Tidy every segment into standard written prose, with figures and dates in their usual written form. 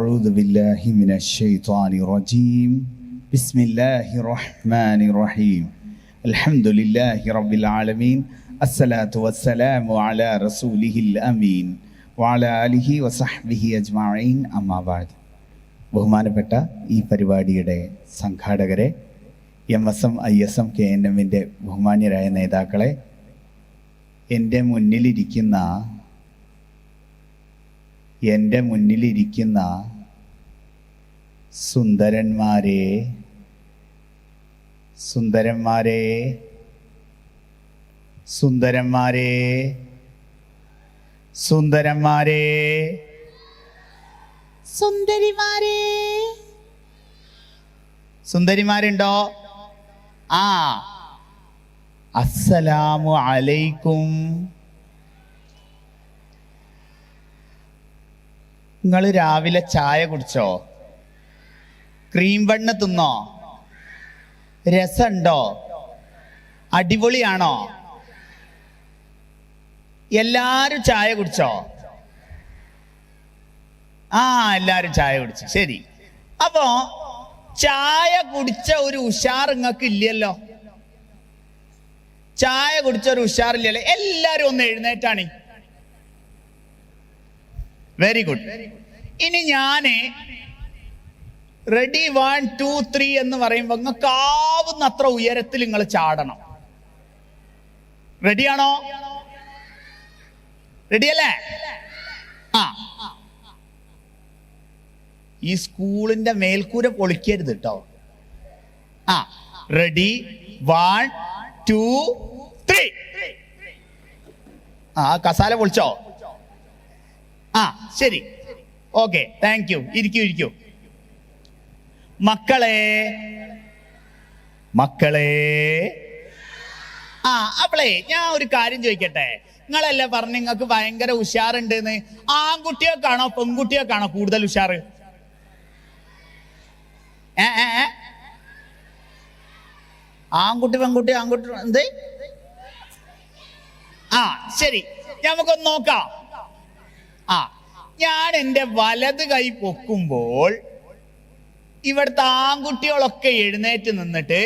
أعوذ بالله من الشيطان الرجيم بسم الله الرحمن الرحيم الحمد لله رب العالمين الصلاة والسلام على رسوله الأمين وعلى آله وصحبه أجمعين أما بعد. ബഹുമാനപ്പെട്ട ഈ പരിപാടിയുടെ സംഘാടകരെ, MSM ISM KNMൻ്റെ ബഹുമാന്യരായ നേതാക്കളെ, എൻ്റെ മുന്നിലിരിക്കുന്ന സുന്ദരന്മാരെ, സുന്ദരിമാരുണ്ടോ? അസ്സലാമു അലൈക്കും. നിങ്ങൾ രാവിലെ ചായ കുടിച്ചോ? ക്രീം ബണ്ണ് തിന്നോ? രസമുണ്ടോ? അടിപൊളിയാണോ? എല്ലാരും ചായ കുടിച്ചോ? എല്ലാരും ചായ കുടിച്ചു. ശരി. അപ്പോ ചായ കുടിച്ച ഒരു ഉഷാർ നിങ്ങൾക്ക് ഇല്ലല്ലോ. ചായ കുടിച്ച ഒരു ഉഷാറില്ലല്ലോ. എല്ലാരും ഒന്ന് എഴുന്നേറ്റാണ്. Very good. ഇനി ഞാന് റെഡി 1 2 3 എന്ന് പറയുമ്പോ നിങ്ങൾക്ക് ആവുന്ന അത്ര ഉയരത്തിൽ നിങ്ങൾ ചാടണം. റെഡിയാണോ? റെഡിയല്ലേ? ഈ സ്കൂളിന്റെ മേൽക്കൂര പൊളിക്കരുത് കേട്ടോ. റെഡി 1 2 3. കസാല പൊളിച്ചോ? ശരി, ഓക്കെ, താങ്ക് യു. ഇരിക്കൂ. മക്കളെ അപ്പളേ ഞാൻ ഒരു കാര്യം ചോദിക്കട്ടെ. നിങ്ങളല്ലേ പറഞ്ഞു നിങ്ങൾക്ക് ഭയങ്കര ഉഷാറുണ്ടെന്ന്. ആൺകുട്ടിയൊക്കെയാണോ പെൺകുട്ടിയൊക്കെയാണോ കൂടുതൽ ഉഷാറ്? ആൺകുട്ടി പെൺകുട്ടി എന്ത്? ശരി, നമുക്കൊന്ന് നോക്കാം. ഞാൻ എൻ്റെ വലത് കൈ പൊക്കുമ്പോൾ ഇവിടുത്തെ ആൺകുട്ടികളൊക്കെ എഴുന്നേറ്റ് നിന്നിട്ട്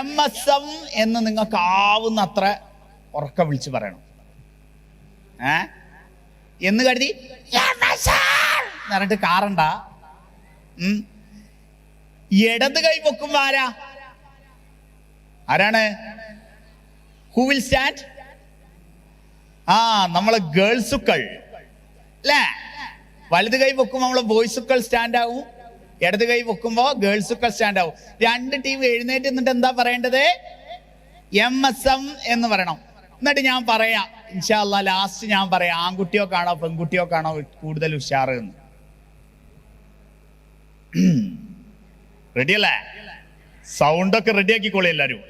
MSM എന്ന് നിങ്ങൾക്ക് ആവുന്ന അത്ര ഉറക്കം വിളിച്ച് പറയണം. എന്ന് കരുതി എന്നിട്ട് കാറണ്ട. ഇടത് കൈ പൊക്കുമ്പോ ആരാണ്? Who will stand? നമ്മള് ഗേൾസുക്കൾ അല്ലേ? വലത് കൈ പൊക്കുമ്പോ നമ്മള് ബോയ്സുക്കൾ സ്റ്റാൻഡ് ആവും, ഇടത് കൈ പൊക്കുമ്പോ ഗേൾസുക്കൾ സ്റ്റാൻഡ് ആവും. രണ്ട് ടീം എഴുന്നേറ്റ് നിന്നിട്ട് എന്താ പറയേണ്ടത്? MSM എന്ന് പറയണം. എന്നിട്ട് ഞാൻ പറയാം, ഇൻഷാ അല്ലാഹ് ലാസ്റ്റ് ഞാൻ പറയാം ആൺകുട്ടിയോ കാണോ പെൺകുട്ടിയോ കാണോ കൂടുതൽ ഉഷാറ് എന്ന്. റെഡിയല്ലേ? സൗണ്ടൊക്കെ റെഡിയാക്കിക്കോളി എല്ലാരും.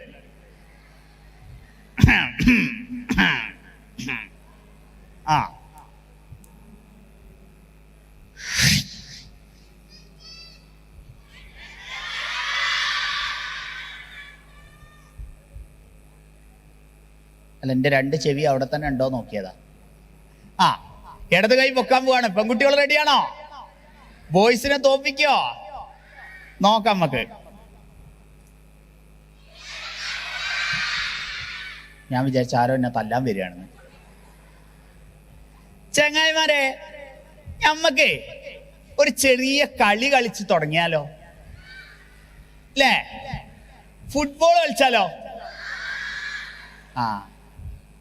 അല്ല, എൻ്റെ 2 ചെവി അവിടെ തന്നെ ഉണ്ടോ നോക്കിയതാ. ഇടത് കൈ പൊക്കാൻ പോവാണ്. പെൺകുട്ടികൾ റെഡിയാണോ? ബോയ്സിനെ തോപ്പിക്കോ? നോക്കാം നമുക്ക്. ഞാൻ വിചാരിച്ച ആരോ എന്നെ തല്ലാൻ വരികയാണെന്ന്. ചങ്ങായിമാരെ, നമ്മക്ക് ഒരു ചെറിയ കളി കളിച്ച് തുടങ്ങിയാലോ? അല്ലേ? ഫുട്ബോൾ കളിച്ചാലോ?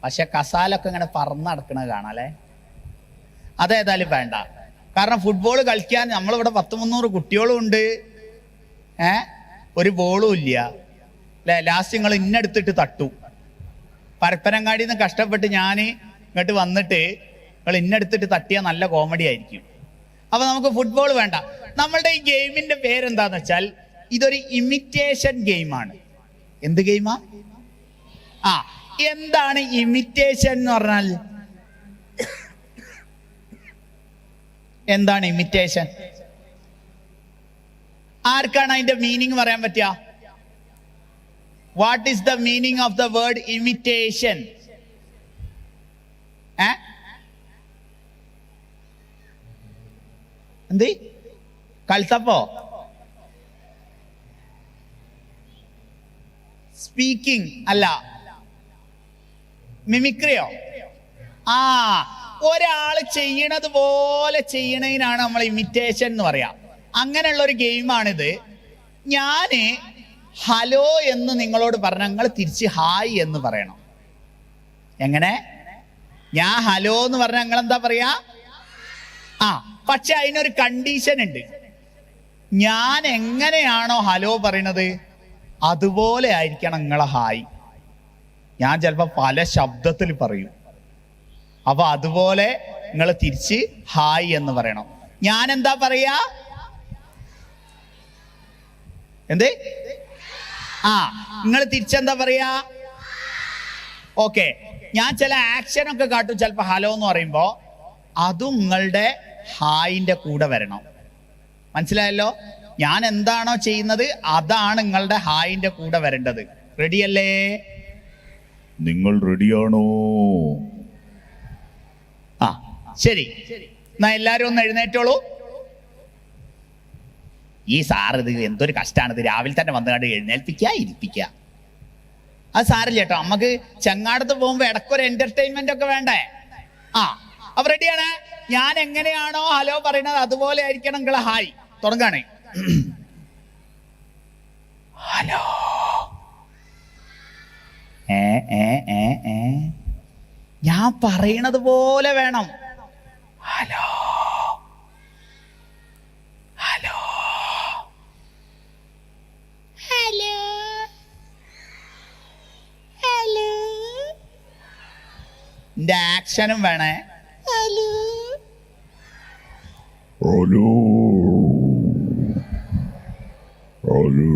പക്ഷെ കസാലൊക്കെ ഇങ്ങനെ പറന്ന് നടക്കണത് കാണാല്ലേ? അതേതായാലും വേണ്ട. കാരണം ഫുട്ബോൾ കളിക്കാൻ നമ്മളിവിടെ 100-300 കുട്ടികളും ഉണ്ട്, ഒരു ബോളും ഇല്ല അല്ലേ? ലാസ്റ്റ് നിങ്ങൾ ഇന്നെടുത്തിട്ട് തട്ടു. പരപ്പനങ്ങാടിയിൽ നിന്ന് കഷ്ടപ്പെട്ട് ഞാൻ ഇങ്ങോട്ട് വന്നിട്ട് നിങ്ങൾ ഇന്നെടുത്തിട്ട് തട്ടിയാൽ നല്ല കോമഡി ആയിരിക്കും. അപ്പൊ നമുക്ക് ഫുട്ബോൾ വേണ്ട. നമ്മളുടെ ഈ ഗെയിമിന്റെ പേരെന്താന്ന് വെച്ചാൽ ഇതൊരു ഇമിറ്റേഷൻ ഗെയിമാണ്. എന്ത് ഗെയിമാ? എന്താണ് ഇമിറ്റേഷൻ എന്ന് പറഞ്ഞാൽ? എന്താണ് ഇമിറ്റേഷൻ? ആർക്കാണ് അതിന്റെ മീനിങ് പറയാൻ പറ്റുക? What is the meaning of the word imitation? എന്ത് കൽത്തപ്പോ? സ്പീക്കിംഗ് അല്ല, മിമിക്രിയോ? ഒരാള് ചെയ്യണത് പോലെ ചെയ്യണതിനാണ് നമ്മൾ ഇമിറ്റേഷൻ എന്ന് പറയാം. അങ്ങനെയുള്ള ഒരു ഗെയിമാണിത്. ഞാന് ഹലോ എന്ന് നിങ്ങളോട് പറഞ്ഞ നിങ്ങൾ തിരിച്ച് ഹായ് എന്ന് പറയണം. എങ്ങനെ? ഞാൻ ഹലോ എന്ന് പറഞ്ഞാൽ നിങ്ങൾ എന്താ പറയാ? പക്ഷെ അതിനൊരു കണ്ടീഷൻ ഉണ്ട്. ഞാൻ എങ്ങനെയാണോ ഹലോ പറയണത് അതുപോലെ ആയിരിക്കണം നിങ്ങളെ ഹായ്. ഞാൻ ചിലപ്പോ പല ശബ്ദത്തിൽ പറയും. അപ്പൊ അതുപോലെ നിങ്ങൾ തിരിച്ച് ഹായ് എന്ന് പറയണം. ഞാൻ എന്താ പറയാ? എന്ത്? നിങ്ങൾ തിരിച്ചെന്താ പറയാ? ഓക്കെ. ഞാൻ ചില ആക്ഷനൊക്കെ കാട്ടും ചിലപ്പോ ഹലോ എന്ന് പറയുമ്പോ അതും നിങ്ങളുടെ ഹായിന്റെ കൂടെ വരണം. മനസ്സിലായല്ലോ? ഞാൻ എന്താണോ ചെയ്യുന്നത് അതാണ് നിങ്ങളുടെ ഹായിന്റെ കൂടെ വരേണ്ടത്. റെഡിയല്ലേ? നിങ്ങൾ റെഡിയാണോ? ശരി, എന്നാ എല്ലാരും ഒന്ന് എഴുന്നേറ്റോളൂ. ഈ സാർ ഇത് എന്തൊരു കഷ്ടാണിത്, രാവിലെ തന്നെ വന്നുകൊണ്ട് എഴുന്നേൽപ്പിക്കുക ഇരിപ്പിക്കുക. അത് സാറില്ല കേട്ടോ, നമുക്ക് ചങ്ങാടത്ത് പോകുമ്പോ ഇടയ്ക്കൊരു എന്റർടൈൻമെന്റ് ഒക്കെ വേണ്ടേ? അപ്പൊ റെഡിയാണ്. ഞാൻ എങ്ങനെയാണോ ഹലോ പറയുന്നത് അതുപോലെ ആയിരിക്കണം നിങ്ങളെ ഹായ്. തുടങ്ങാണേ. ഹലോ. ഞാൻ പറയണത് പോലെ വേണം. Hello hello hello hello. എന്റെ ആക്ഷനും വേണേ. Hello hello hello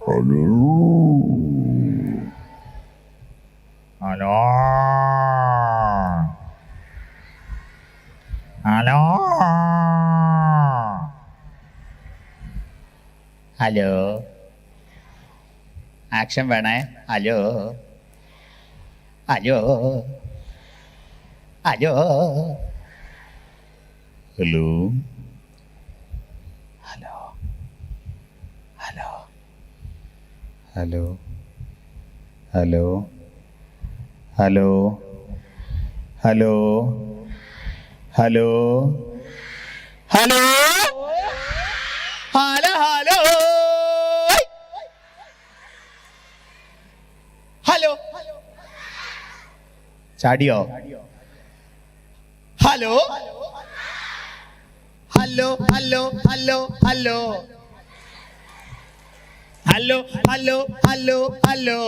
hello hello hello hello. Action വേണേ. Hello hello hello hello hello hello hello hello hello hello hello hello hello hello hello. ചാടിയോ? Hello hello hello hello hello hello hello hello hello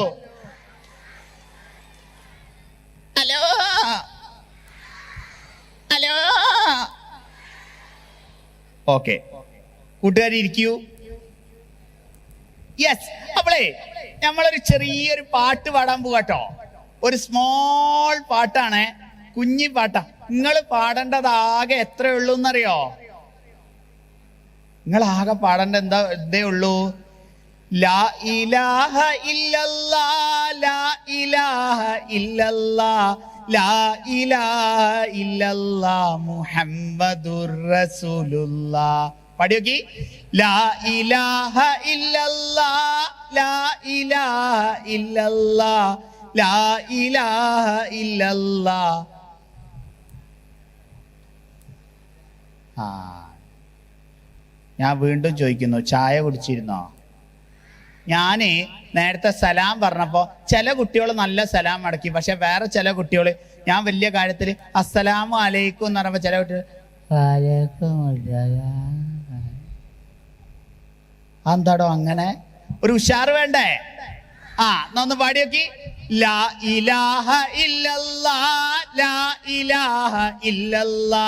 hello hello. Okay കൂട്ടുകാരി ഇരിക്കൂ. Yes. അപ്പോളേ നമ്മളൊരു ചെറിയൊരു പാട്ട് പാടാൻ പോകാട്ടോ. ഒരു small പാട്ടാണ്, കുഞ്ഞി പാട്ടാ. നിങ്ങൾ പാടേണ്ടതാകെ എത്ര ഉള്ളൂ എന്നറിയോ? നിങ്ങൾ ആകെ പാടേണ്ട എന്തേ ഉള്ളൂ? ലാ ഇലാഹ ഇല്ലല്ലാ ലാ ഇലാഹ ഇല്ലല്ലാ ലാ ഇലാഹ ഇല്ലല്ലാ മുഹമ്മദുർ റസൂലുള്ളാഹ്. പാടിയോക്കി. ലാ ഇലാഹ ഇല്ലല്ലാ ലാ ഇലാഹ ഇല്ലല്ലാ ലാ ഇലാഹ ഇല്ലല്ലാ. ഞാൻ വീണ്ടും ചോദിക്കുന്നു, ചായ കുടിച്ചിരുന്നോ? ഞാന് നേരത്തെ സലാം പറഞ്ഞപ്പോ ചില കുട്ടികൾ നല്ല സലാം മടക്കി, പക്ഷെ വേറെ ചില കുട്ടികൾ ഞാൻ വലിയ കാര്യത്തിൽ അസ്സലാമു അലൈക്കും എന്ന് പറയുമ്പോ ചില കുട്ടികൾ എന്താടോ അങ്ങനെ? ഒരു ഉഷാറ് വേണ്ടേ? ഒന്ന് പാടി നോക്കി. ലാ ഇലാഹ ഇല്ലല്ലാ ലാ ഇലാഹ ഇല്ലല്ലാ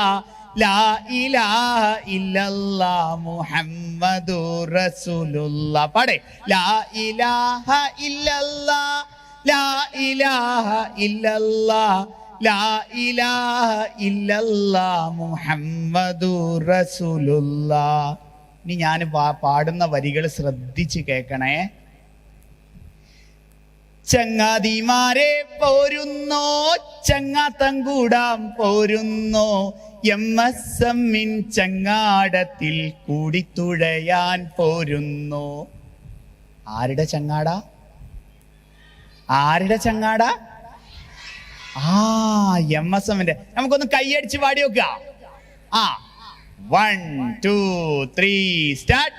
ലാ ഇലാഹ ഇല്ലല്ലാ മുഹമ്മദുർ റസൂലുള്ളാഹ്. പാടേ. ലാ ഇലാഹ ഇല്ലല്ലാ ലാ ഇലാഹ ഇല്ലല്ലാ ലാ ഇലാഹ ഇല്ലല്ലാ മുഹമ്മദുർ റസൂലുള്ളാഹ്. ഇനി ഞാൻ പാടുന്ന വരികൾ ശ്രദ്ധിച്ച് കേൾക്കണേ. ചങ്ങാതിമാരെ പോരുന്നോ, ചങ്ങാത്തം കൂടാൻ പോരുന്നോ, MSM ചങ്ങാടത്തിൽ കൂടിത്തുഴയാൻ പോരുന്നോ. ആരുടെ ചങ്ങാട? ആരുടെ ചങ്ങാട? MSM. നമുക്കൊന്ന് കൈയടിച്ച് പാടി നോക്കുക. 1 2 3 സ്റ്റാർട്ട്.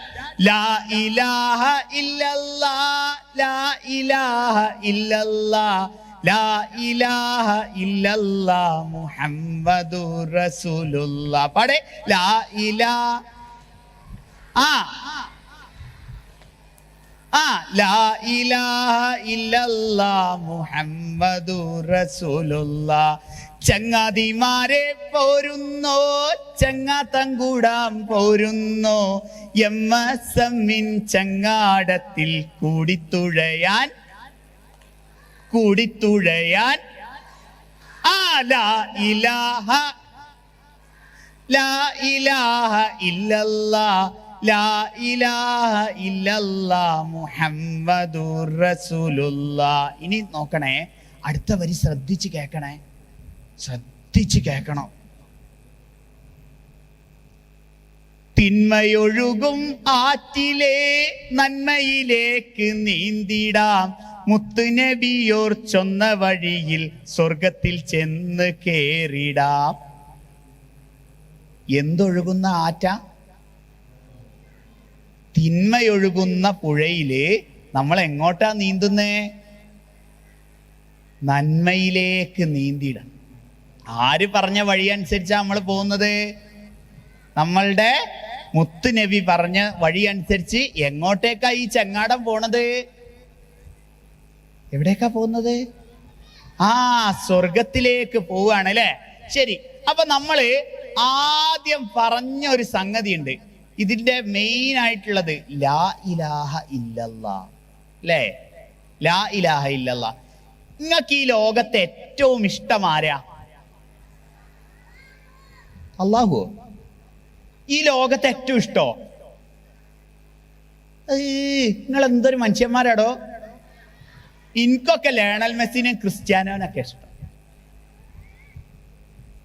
ലാ ഇലാഹ ഇല്ലല്ലാഹ്, ലാ ഇലാഹ ഇല്ലല്ലാഹ്, ലാ ഇലാഹ ഇല്ലല്ലാഹ് മുഹമ്മദുർ റസൂലുള്ളാഹ്. പാടേ. ലാ ഇലാഹ ലാ ഇലാഹ ഇല്ലല്ലാഹ് മുഹമ്മദുർ റസൂലുള്ളാഹ്. ചങ്ങാതിമാരെ പോരുന്നോ, ചങ്ങാത്തം കൂടാൻ പോരുന്നോ, MSM ചങ്ങാടത്തിൽ കൂടിത്തുഴയാൻ ലാ ഇലാഹ ഇല്ലല്ലാഹ്, ലാ ഇലാഹ ഇല്ലല്ലാഹ് മുഹമ്മദുർ റസൂലുള്ളാഹ്. ഇനി നോക്കണേ, അടുത്ത വരി ശ്രദ്ധിച്ച് കേൾക്കണം. തിന്മയൊഴുകും ആറ്റിലെ നന്മയിലേക്ക് നീന്തിടാം, മുത്തുനബിയോർ ചൊന്ന വഴിയിൽ സ്വർഗത്തിൽ ചെന്ന് കേറിടാം. എന്തൊഴുകുന്ന ആറ്റ? തിന്മയൊഴുകുന്ന പുഴയില് നമ്മൾ എങ്ങോട്ടാ നീന്തുന്നേ? നന്മയിലേക്ക് നീന്തിടാം. ആര് പറഞ്ഞ വഴി അനുസരിച്ചാ നമ്മൾ പോകുന്നത്? നമ്മളുടെ മുത്ത് നബി പറഞ്ഞ വഴി അനുസരിച്ച്. എങ്ങോട്ടേക്കാ ഈ ചങ്ങാടം പോണത്? എവിടേക്കാ പോകുന്നത്? സ്വർഗത്തിലേക്ക് പോവുകയാണ് അല്ലേ? ശരി. അപ്പൊ നമ്മള് ആദ്യം പറഞ്ഞ ഒരു സംഗതി ഉണ്ട്. ഇതിന്റെ മെയിൻ ആയിട്ടുള്ളത് ലാ ഇലാഹ ഇല്ലല്ലാഹ് അല്ലേ? ലാ ഇലാഹ ഇല്ലല്ലാഹ്. നിങ്ങൾക്ക് ഈ ലോകത്തെ ഏറ്റവും ഇഷ്ടം ആരാ? അല്ലാഹു. ഈ ലോകത്തെ ഏറ്റവും ഇഷ്ടോ? നിങ്ങൾ എന്തൊരു മനുഷ്യന്മാരാടോ. എനിക്കൊക്കെ ലയണൽ മെസ്സിനെയും ക്രിസ്ത്യാനോനൊക്കെ ഇഷ്ടം.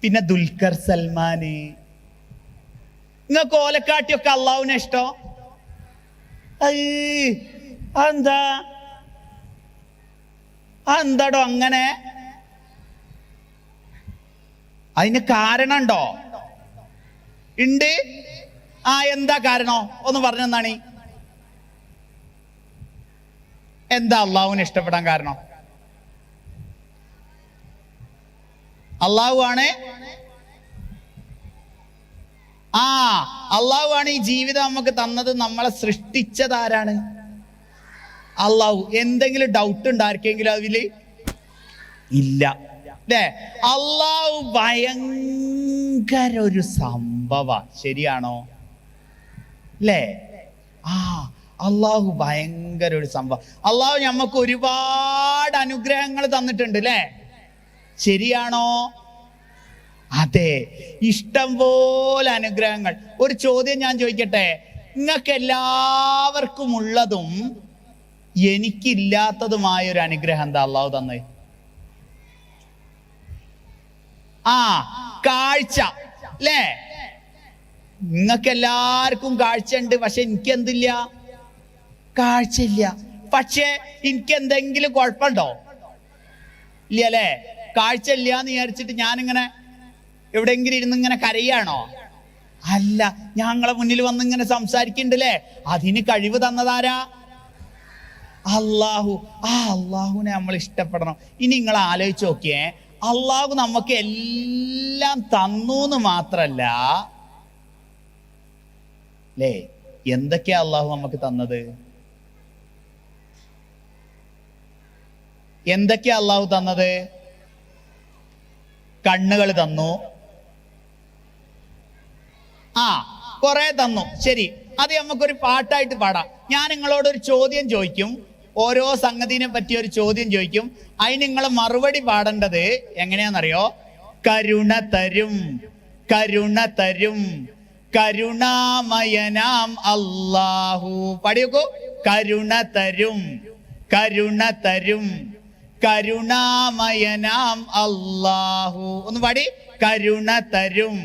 പിന്നെ ദുൽഖർ സൽമാന്. നിങ്ങൾക്ക് ഓലക്കാട്ടിയൊക്കെ അള്ളാഹുവിനെ ഇഷ്ടം? എന്താടോ അങ്ങനെ? അതിന് കാരണമുണ്ടോ? ഉണ്ട്. എന്താ കാരണോ? ഒന്ന് പറഞ്ഞെന്നാണ്. എന്താ അള്ളാഹുവിനെ ഇഷ്ടപ്പെടാൻ കാരണം? അള്ളാഹു ആണ്. അള്ളാഹു ആണ് ഈ ജീവിതം നമുക്ക് തന്നത്. നമ്മളെ സൃഷ്ടിച്ചത് ആരാണ്? അള്ളാഹു. എന്തെങ്കിലും ഡൗട്ട് ഉണ്ട് ആർക്കെങ്കിലും അതില്? ഇല്ല അല്ലേ? അള്ളാഹു ഭയങ്കര ഒരു സംഭവ. ശരിയാണോ? അല്ലേ? അള്ളാഹു ഭയങ്കര ഒരു സംഭവം. അള്ളാഹു നമുക്ക് ഒരുപാട് അനുഗ്രഹങ്ങൾ തന്നിട്ടുണ്ട് അല്ലേ? ശരിയാണോ? അതെ, ഇഷ്ടം പോലെ അനുഗ്രഹങ്ങൾ. ഒരു ചോദ്യം ഞാൻ ചോദിക്കട്ടെ, നിങ്ങൾക്ക് എല്ലാവർക്കും ഉള്ളതും എനിക്കില്ലാത്തതുമായ ഒരു അനുഗ്രഹം എന്താ അള്ളാഹു തന്നെ? കാഴ്ച അല്ലേ? നിങ്ങൾക്ക് എല്ലാവർക്കും കാഴ്ച ഉണ്ട്, പക്ഷെ എനിക്ക് എന്തില്ല? കാഴ്ചയില്ല. പക്ഷെ എനിക്ക് എന്തെങ്കിലും കുഴപ്പമുണ്ടോ? ഇല്ല അല്ലേ? കാഴ്ച ഇല്ല എന്ന് വിചാരിച്ചിട്ട് ഞാനിങ്ങനെ എവിടെയെങ്കിലും ഇരുന്ന് ഇങ്ങനെ കരയാണോ? അല്ല, ഞങ്ങളെ മുന്നിൽ വന്ന് ഇങ്ങനെ സംസാരിക്കണ്ടല്ലേ? അതിന് കഴിവ് തന്നതാരാ? അള്ളാഹു. അള്ളാഹുവിനെ നമ്മൾ ഇഷ്ടപ്പെടണം. ഇനി നിങ്ങൾ ആലോചിച്ച് നോക്കിയേ, അള്ളാഹു നമുക്ക് എല്ലാം തന്നു എന്ന് മാത്രല്ല അല്ലേ? എന്തൊക്കെയാ അള്ളാഹു നമുക്ക് തന്നത്? എന്തൊക്കെയാ അള്ളാഹു തന്നത്? കണ്ണുകൾ തന്നു, കുറെ തന്നു. ശരി, അത് നമുക്കൊരു പാട്ടായിട്ട് പാടാം. ഞാൻ നിങ്ങളോടൊരു ചോദ്യം ചോദിക്കും, ഓരോ സംഗതിനെ പറ്റി ഒരു ചോദ്യം ചോദിക്കും. അതിന് നിങ്ങൾ മറുപടി പാടേണ്ടത് എങ്ങനെയാണെന്നറിയോ? കരുണ തരും, കരുണ തരും, കരുണാമയനാം അല്ലാഹു. പാടിയോക്കൂ. കരുണ തരും, കരുണ തരും, കരുണാമയനാം അല്ലാഹു. ഒന്ന് പാടി. കരുണ തരും.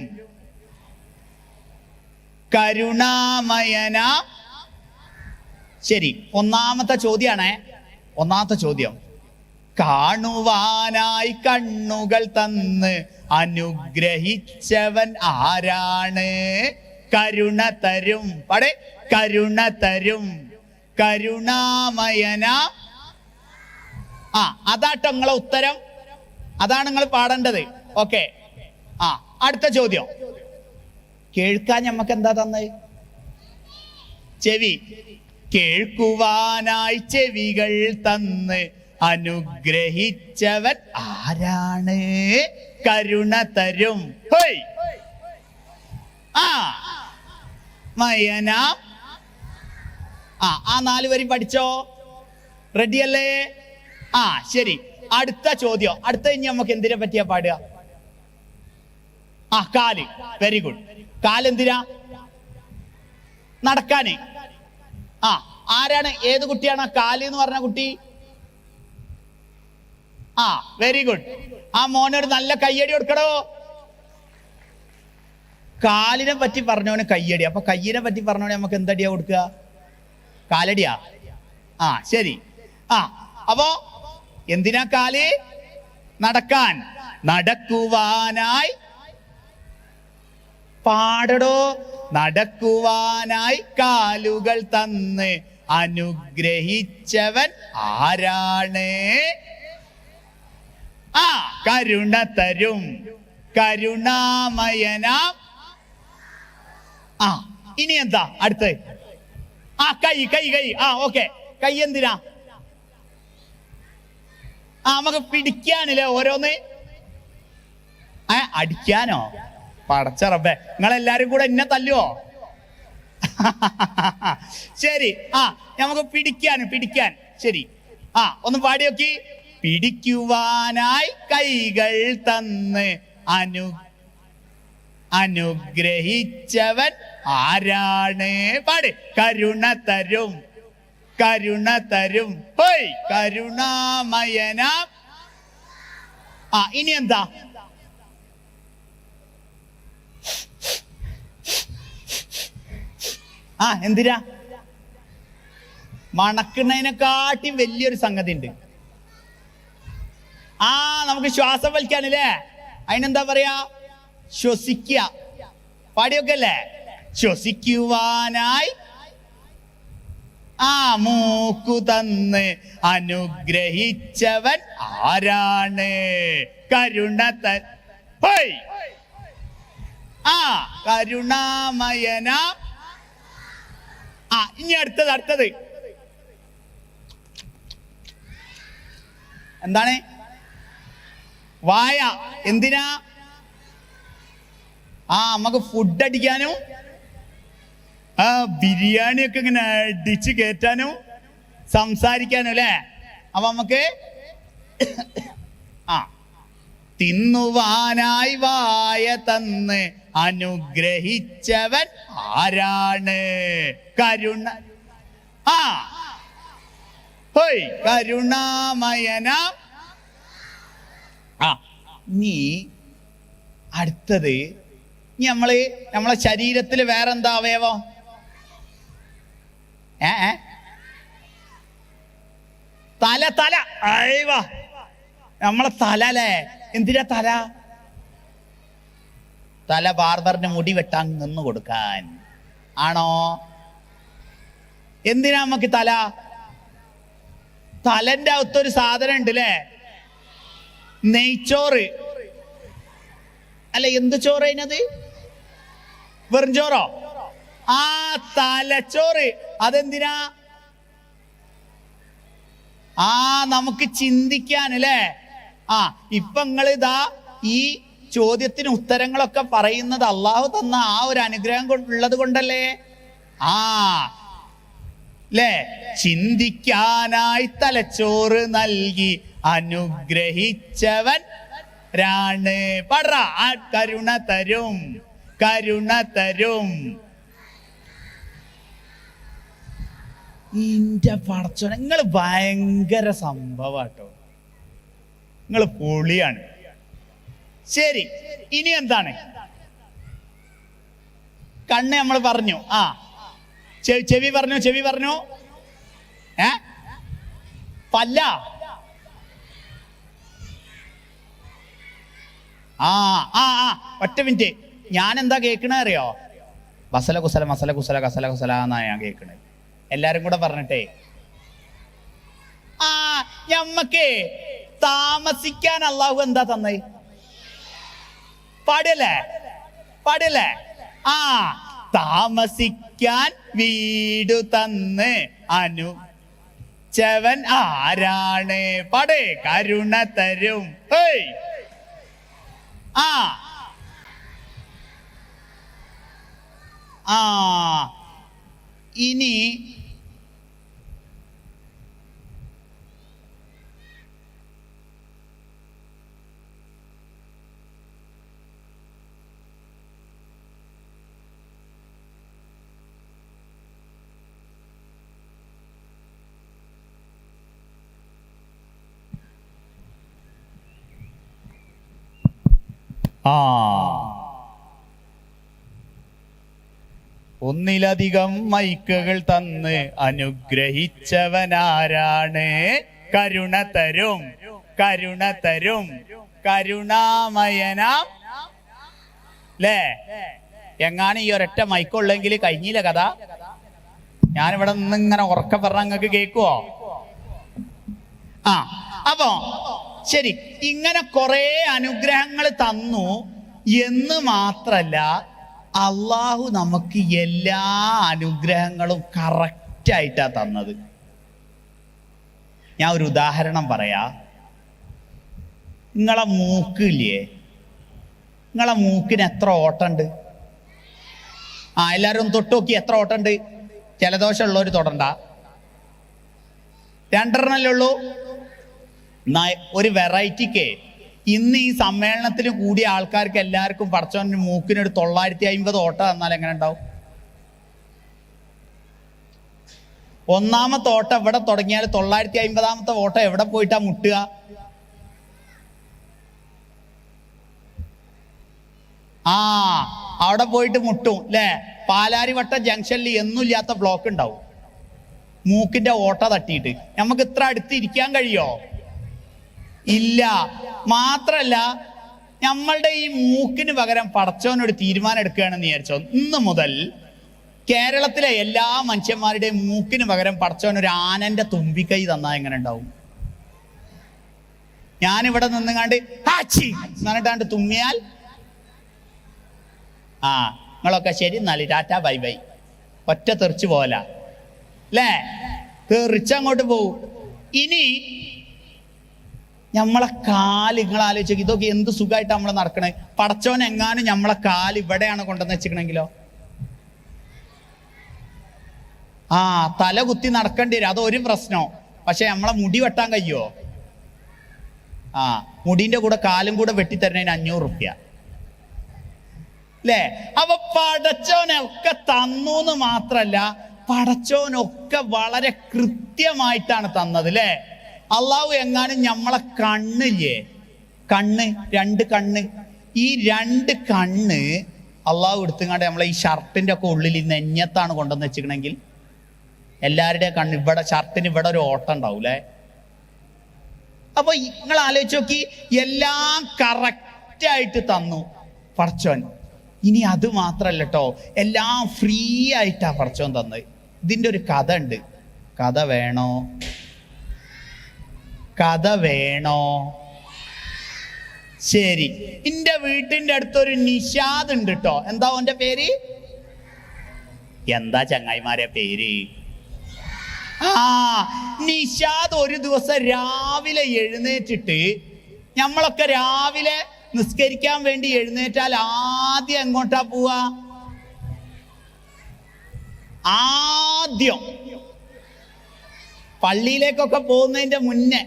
കരുണാമയനാം. ശരി, ഒന്നാമത്തെ ചോദ്യം. കാണുവാനായി കണ്ണുകൾ തന്ന് അനുഗ്രഹിച്ചവൻ ആരാണ്? കരുണ തരും. പാടെ. കരുണ തരും. കരുണാമയനാം. അതാട്ടോ നിങ്ങളെ ഉത്തരം. അതാണ് നിങ്ങൾ പാടേണ്ടത്. ഓക്കെ. അടുത്ത ചോദ്യം. കേൾക്കാൻ ഞമ്മക്ക് എന്താ തന്നത്? ചെവി. കേൾക്കുവാനായി ചെവികൾ തന്ന് അനുഗ്രഹിച്ചവൻ ആരാണ്? കരുണ തരും. ഹോയ്. മയന. ആ 4 വരി പഠിച്ചോ? റെഡിയല്ലേ? ശരി. അടുത്ത ചോദ്യം. അടുത്ത ഇനി നമുക്ക് എന്തിനെ പറ്റിയാ പാടുക? കാല്. Very good. കാലെന്തിനാ? നടക്കാന്. ആരാണ്? ഏത് കുട്ടിയാണ് കാല് എന്ന് പറഞ്ഞ കുട്ടി? Very good. മോനൊരു നല്ല കയ്യടി കൊടുക്കണോ? കാലിനെ പറ്റി പറഞ്ഞവന് കയ്യടി. അപ്പൊ കയ്യിനെ പറ്റി പറഞ്ഞവന് നമുക്ക് എന്തടിയാ കൊടുക്കുക? കാലടിയാ. ശരി. അപ്പോ എന്തിനാ കാല്? നടക്കാൻ. നടക്കുവാനായി. പാടടോ. നടക്കുവാനായി കാലുകൾ തന്ന് അനുഗ്രഹിച്ചവൻ ആരാണ്? കരുണ തരും. കരുണാമയനാം. ഇനി എന്താ അടുത്ത്? കൈ. ഓക്കെ. കൈ എന്തിനാ? നമുക്ക് പിടിക്കാനില്ലേ ഓരോന്ന്? അടിക്കാനോ? പടച്ച റബ്ബേ, നിങ്ങളെല്ലാരും കൂടെ എന്നെ തല്ലുവോ? ശരി. നമുക്ക് പിടിക്കാൻ. ശരി. ഒന്ന് പാടി നോക്കി. പിടിക്കുവാനായി കൈകൾ തന്ന് അനുഗ്രഹിച്ചവൻ ആരാണ്? പാട്. കരുണ തരും. കരുണ തരും. ഹോയ്. കരുണാമയന. ഇനി എന്താ? എന്തിനാ? മണക്കുന്നതിനെക്കാട്ടി വലിയൊരു സംഗതി ഉണ്ട്. നമുക്ക് ശ്വാസം വലിക്കാനല്ലേ? അതിനെന്താ പറയാ? ശ്വസിക്കുക. പാടിയൊക്കെ അല്ലേ? ശ്വസിക്കുവാനായി മൂക്കു തന്ന് അനുഗ്രഹിച്ചവൻ ആരാണ്? കരുണ ഹോയ്. കരുണാമയന. ഇനി അടുത്തത് എന്താണ്? വായ. എന്തിനാ? നമുക്ക് ഫുഡ് അടിക്കാനും ബിരിയാണി ഒക്കെ ഇങ്ങനെ അടിച്ച് കയറ്റാനും സംസാരിക്കാനും അല്ലേ? അപ്പൊ നമുക്ക് തിന്നുവാനായി വായ തന്ന് അനുഗ്രഹിച്ചവൻ ആരാണ്? കരുണ. ഹോയ്. കരുണാമയന. നീ അടുത്തത് നമ്മളെ ശരീരത്തിൽ വേറെന്താ അവയവം? തല. അയവാ. നമ്മളെ തല അല്ലേ? എന്തിനാ തല? തല ബാർബറിന് മുടി വെട്ടാൻ നിന്ന് കൊടുക്കാൻ ആണോ? എന്തിനാ നമുക്ക് തല? തലന്റെ അകത്തൊരു സാധനം ഉണ്ട് അല്ലേ? നെയ്ച്ചോറ് അല്ല, എന്ത് ചോറ്? അതിനത് വെറും ചോറോ? തലച്ചോറ്. അതെന്തിനാ? നമുക്ക് ചിന്തിക്കാൻ അല്ലേ? ഇപ്പൊ നിങ്ങളിതാ ഈ ചോദ്യത്തിന് ഉത്തരങ്ങളൊക്കെ പറയുന്നത് അള്ളാഹു തന്ന ഒരു അനുഗ്രഹം ഉള്ളത് കൊണ്ടല്ലേ? ല്ലേ? ചിന്തിക്കാനായി തലച്ചോറ് നൽകി അനുഗ്രഹിച്ചവൻ രാണ്. പട. കരുണ തരും. കരുണ തരും. ഇന്റെ പടച്ചോനെ, നിങ്ങൾ ഭയങ്കര സംഭവാട്ടോ. നിങ്ങൾ പൊളിയാണ്. ശരി, ഇനി എന്താണ്? കണ്ണ് നമ്മൾ പറഞ്ഞു. ചെവി പറഞ്ഞു. പല്ല. ഒറ്റ മിനിറ്റ്. ഞാൻ എന്താ കേൾക്കണ അറിയോ? ബസല കുസല മസല കുസല കസല കുസല എന്നാ ഞാൻ കേൾക്കണത്. എല്ലാരും കൂടെ പറഞ്ഞിട്ടേ. ഞമ്മക്ക് താമസിക്കാൻ അള്ളാഹു എന്താ തന്നേ? പാടിയല്ലേ? താമസിക്കാൻ വീടു തന്ന് അനുച്ചവൻ ആരാണ്? പാടേ. കരുണ തരും. ഇനി ഒന്നിലധികം മൈക്കുകൾ തന്ന് അനുഗ്രഹിച്ചവനാരാണ്? കരുണ തരും കരുണാമയനാം. ല്ലേ? എങ്ങാനും ഈ ഒരൊറ്റ മൈക്കുള്ളെങ്കിൽ കഴിഞ്ഞില്ല കഥ. ഞാനിവിടെ നിന്ന് ഇങ്ങനെ ഉറക്ക പറഞ്ഞ നിങ്ങൾക്ക് കേൾക്കുവോ? അപ്പോ ശരി, ഇങ്ങനെ കുറെ അനുഗ്രഹങ്ങൾ തന്നു എന്ന് മാത്രല്ല, അള്ളാഹു നമുക്ക് എല്ലാ അനുഗ്രഹങ്ങളും കറക്റ്റായിട്ടാ തന്നത്. ഞാൻ ഒരു ഉദാഹരണം പറയാ. നിങ്ങളെ മൂക്കില്ലേ? നിങ്ങളെ മൂക്കിന് എത്ര ഓട്ടമുണ്ട്? എല്ലാവരും തൊട്ട് നോക്കി എത്ര ഓട്ടമുണ്ട്? ജലദോഷം ഉള്ളവർ തൊടണ്ട. 2 ഉള്ളൂ. ഒരു വെറൈറ്റിക്ക് ഇന്ന് ഈ സമ്മേളനത്തിന് കൂടിയ ആൾക്കാർക്ക് എല്ലാവർക്കും പടച്ചോന്റെ മൂക്കിനൊരു 950 ഓട്ടം തന്നാൽ എങ്ങനെ ഉണ്ടാവും? ഒന്നാമത്തെ ഓട്ടം എവിടെ തുടങ്ങിയാൽ 950ാമത്തെ ഓട്ടം എവിടെ പോയിട്ടാ മുട്ടുക? അവിടെ പോയിട്ട് മുട്ടും അല്ലേ? പാലാരിവട്ട ജംഗ്ഷനിൽ എന്നുമില്ലാത്ത ബ്ലോക്ക് ഉണ്ടാവും മൂക്കിന്റെ ഓട്ട തട്ടിയിട്ട്. നമുക്ക് ഇത്ര അടുത്ത് ഇരിക്കാൻ കഴിയോ? ഇല്ല. മാത്രല്ല, നമ്മളുടെ ഈ മൂക്കിന് പകരം പടച്ചോനൊരു തീരുമാനം എടുക്കുകയാണെന്ന് വിചാരിച്ചോ, ഇന്ന് മുതൽ കേരളത്തിലെ എല്ലാ മനുഷ്യന്മാരുടെയും മൂക്കിന് പകരം പടച്ചോനൊരു ആനന്റെ തുമ്പിക്കൈ തന്നാൽ എങ്ങനെ ഉണ്ടാവും? ഞാനിവിടെ നിന്നുകാണ്ട് ഹാച്ചി എന്നിട്ടാണ്ട് തുമ്മിയാൽ നിങ്ങളൊക്കെ ശരി, എന്നാല് ടാറ്റ ബൈ ബൈ, ഒറ്റ തെറിച്ച് പോല അല്ലേ? തെറിച്ചങ്ങോട്ട് പോവും. ഇനി നമ്മളെ കാല് നിങ്ങൾ ആലോചിച്ചു, ഇതൊക്കെ എന്ത് സുഖമായിട്ട് നമ്മൾ നടക്കണേ. പടച്ചോൻ എങ്ങാനും നമ്മളെ കാല് ഇവിടെയാണ് കൊണ്ടുവന്ന് വെച്ചിക്കണെങ്കിലോ? തല കുത്തി നടക്കേണ്ടി വരും, അതൊരു പ്രശ്നം. പക്ഷെ നമ്മളെ മുടി വെട്ടാൻ കഴിയുമോ? മുടിന്റെ കൂടെ കാലും കൂടെ വെട്ടിത്തരണേന് 500 റുപ്യ അല്ലേ? അപ്പൊ പടച്ചോനൊക്കെ തന്നു എന്ന് മാത്രല്ല, പടച്ചോനൊക്കെ വളരെ കൃത്യമായിട്ടാണ് തന്നത് അല്ലേ? അള്ളാഹു എങ്ങാനും നമ്മളെ കണ്ണില്ലേ, 2 കണ്ണ്, ഈ 2 കണ്ണ് അള്ളാഹു എടുത്തുകൊണ്ട് നമ്മളെ ഈ ഷർട്ടിന്റെ ഒക്കെ ഉള്ളിൽ നെഞ്ഞത്താണ് കൊണ്ടുവന്ന് വെച്ചിക്കണമെങ്കിൽ എല്ലാവരുടെയും കണ്ണ് ഇവിടെ, ഷർട്ടിന് ഇവിടെ ഒരു ഓട്ടം ഉണ്ടാവും അല്ലേ? അപ്പൊ നിങ്ങൾ ആലോചിച്ച് നോക്കി, എല്ലാം കറക്റ്റായിട്ട് തന്നു പടച്ചോൻ. ഇനി അത് മാത്രല്ല കേട്ടോ, എല്ലാം ഫ്രീ ആയിട്ടാ പടച്ചോൻ തന്നത്. ഇതിന്റെ ഒരു കഥ ഉണ്ട്. കഥ വേണോ? ശരി, എന്റെ വീട്ടിന്റെ അടുത്തൊരു നിഷാദ് ഉണ്ട് കേട്ടോ. എന്താ ഓന്റെ പേര്? എന്താ ചങ്ങായിമാരെ പേര്? നിഷാദ് ഒരു ദിവസം രാവിലെ എഴുന്നേറ്റിട്ട്, നമ്മളൊക്കെ രാവിലെ നിസ്കരിക്കാൻ വേണ്ടി എഴുന്നേറ്റാൽ ആദ്യം എങ്ങോട്ടാ പോവാ? ആദ്യം പള്ളിയിലേക്കൊക്കെ പോകുന്നതിന്റെ മുന്നേ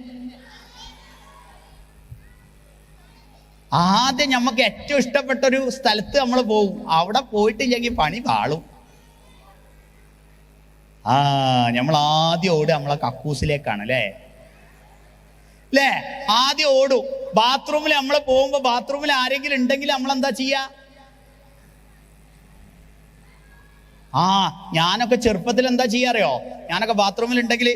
ആദ്യം നമുക്ക് ഏറ്റവും ഇഷ്ടപ്പെട്ടൊരു സ്ഥലത്ത് നമ്മൾ പോകും. അവിടെ പോയിട്ടില്ലെങ്കിൽ പണി പാളും. നമ്മൾ ആദ്യം ഓടുക നമ്മളെ കക്കൂസിലേക്കാണ് അല്ലേ? അല്ലേ? ആദ്യം ഓടും. ബാത്റൂമിൽ നമ്മൾ പോകുമ്പോ ബാത്റൂമിൽ ആരെങ്കിലും ഉണ്ടെങ്കിൽ നമ്മൾ എന്താ ചെയ്യാ? ഞാനൊക്കെ ചെറുപ്പത്തിൽ എന്താ ചെയ്യാറിയോ? ഞാനൊക്കെ ബാത്റൂമിൽ ഉണ്ടെങ്കിൽ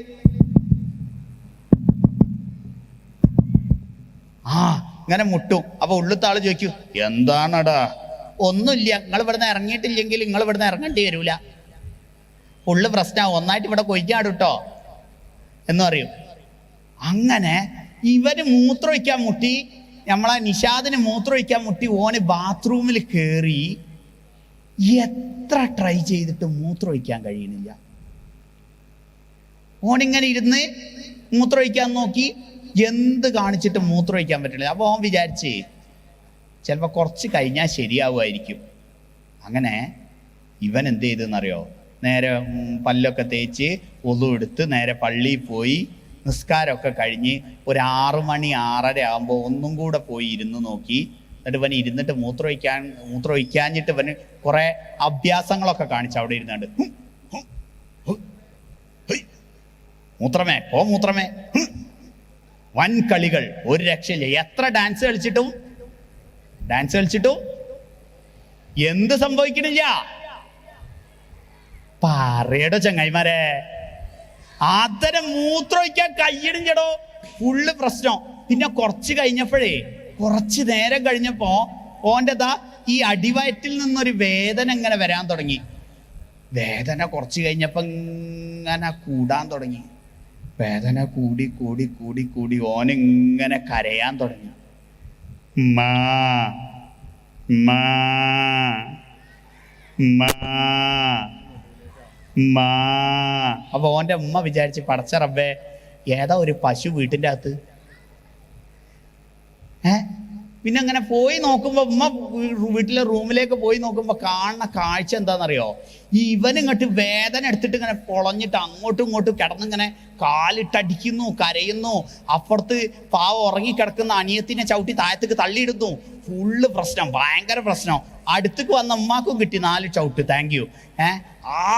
ഇങ്ങനെ മുട്ടും. അപ്പൊ ഉള്ളിലത്തെ ആള് ചോദിക്കൂ, എന്താണടാ? ഒന്നുമില്ല, നിങ്ങൾ ഇവിടുന്ന് ഇറങ്ങിയിട്ടില്ലെങ്കിൽ നിങ്ങൾ ഇവിടുന്ന് ഇറങ്ങേണ്ടി വരൂല, ഉള്ളു പ്രശ്നമാവും, ഒന്നായിട്ട് ഇവിടെ കൊയ്ക്കാടുട്ടോ എന്ന് പറയും. അങ്ങനെ ഇവന് മൂത്രമൊഴിക്കാൻ മുട്ടി, നമ്മളെ നിഷാദിന് മൂത്രമൊഴിക്കാൻ മുട്ടി. ഓന് ബാത്റൂമിൽ കയറി എത്ര ട്രൈ ചെയ്തിട്ട് മൂത്രമൊഴിക്കാൻ കഴിയണില്ല. ഓനിങ്ങനെ ഇരുന്ന് മൂത്രമൊഴിക്കാൻ നോക്കി, എന്ത് കാണിച്ചിട്ട് മൂത്രമൊഴിക്കാൻ പറ്റില്ല. അപ്പോൾ ഓൻ വിചാരിച്ച് ചിലപ്പോൾ കുറച്ച് കഴിഞ്ഞാൽ ശരിയാവുമായിരിക്കും. അങ്ങനെ ഇവൻ എന്ത് ചെയ്തെന്നറിയോ? നേരെ പല്ലൊക്കെ തേച്ച് ഒളു എടുത്ത് നേരെ പള്ളിയിൽ പോയി നിസ്കാരമൊക്കെ കഴിഞ്ഞ് ഒരു 6 മണി 6:30 ആകുമ്പോൾ ഒന്നും കൂടെ പോയി ഇരുന്ന് നോക്കി. എന്നിട്ട് ഇവൻ ഇരുന്നിട്ട് മൂത്രമൊഴിക്കാഞ്ഞിട്ട് ഇവന് കുറെ അഭ്യാസങ്ങളൊക്കെ കാണിച്ചു അവിടെ ഇരുന്നാണ്ട്. മൂത്രമേ മൂത്രമേ, വൻ കളികൾ, ഒരു രക്ഷയില്ല. എത്ര ഡാൻസ് കളിച്ചിട്ടും എന്ത് സംഭവിക്കണില്ല. പറയടോ ചങ്ങായിമാരെ, അത്തരം മൂത്രമൊഴിക്കാൻ കയ്യിടിഞ്ഞടോ, ഫുള്ള് പ്രശ്നം. പിന്നെ കുറച്ച് നേരം കഴിഞ്ഞപ്പോ ഓൻ്റെതാ ഈ അടിവയറ്റിൽ നിന്നൊരു വേദന ഇങ്ങനെ വരാൻ തുടങ്ങി. വേദന കുറച്ച് കഴിഞ്ഞപ്പോ ഇങ്ങനെ കൂടാൻ തുടങ്ങി. വേദന കൂടി കൂടി കൂടി കൂടി ഓനിങ്ങനെ കരയാൻ തുടങ്ങി. മാ മാ മാ മാ. അപ്പൊ ഓന്റെ ഉമ്മ വിചാരിച്ച്, പടച്ച റബ്ബേ, ഏതാ ഒരു പശു വീട്ടിൻ്റെ അകത്ത്. പിന്നെ അങ്ങനെ പോയി നോക്കുമ്പോ, ഉമ്മ വീട്ടിലെ റൂമിലേക്ക് പോയി നോക്കുമ്പോ കാണുന്ന കാഴ്ച എന്താണെന്നറിയോ? ഇവനിങ്ങോട്ട് വേദന എടുത്തിട്ട് ഇങ്ങനെ പൊളഞ്ഞിട്ട് അങ്ങോട്ടും ഇങ്ങോട്ടും കിടന്നിങ്ങനെ കാലിട്ടടിക്കുന്നു, കരയുന്നു. അപ്പുറത്ത് പാവം ഉറങ്ങിക്കിടക്കുന്ന അനിയത്തിനെ ചവിട്ടി താഴത്തേക്ക് തള്ളിയിടുന്നു. ഫുള്ള് പ്രശ്നം, ഭയങ്കര പ്രശ്നം. അടുത്തേക്ക് വന്ന ഉമ്മാക്കും കിട്ടി 4 ചവിട്ട്, താങ്ക് യു.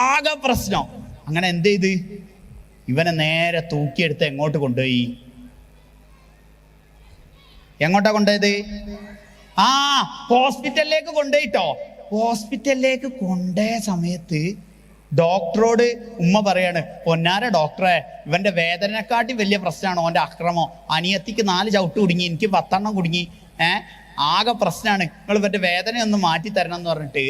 ആകെ പ്രശ്നം. അങ്ങനെ എന്ത് ചെയ്ത് ഇവനെ നേരെ തൂക്കിയെടുത്ത് എങ്ങോട്ട് കൊണ്ടുപോയി? എങ്ങോട്ടാ കൊണ്ടുപോയത്? ഹോസ്പിറ്റലിലേക്ക് കൊണ്ടുപോയിട്ടോ. ഹോസ്പിറ്റലിലേക്ക് കൊണ്ടുപോയ സമയത്ത് ഡോക്ടറോട് ഉമ്മ പറയാണ്, പൊന്നാര ഡോക്ടറെ, ഇവന്റെ വേദനക്കാട്ടി വലിയ പ്രശ്നമാണ് ഓന്റെ അക്രമം. അനിയത്തിക്ക് 4 ചവിട്ട് കുടുങ്ങി, എനിക്ക് 10 കുടുങ്ങി. ആകെ പ്രശ്നമാണ്, നിങ്ങൾ ഇവന്റെ വേദന ഒന്ന് മാറ്റി തരണം എന്ന് പറഞ്ഞിട്ട്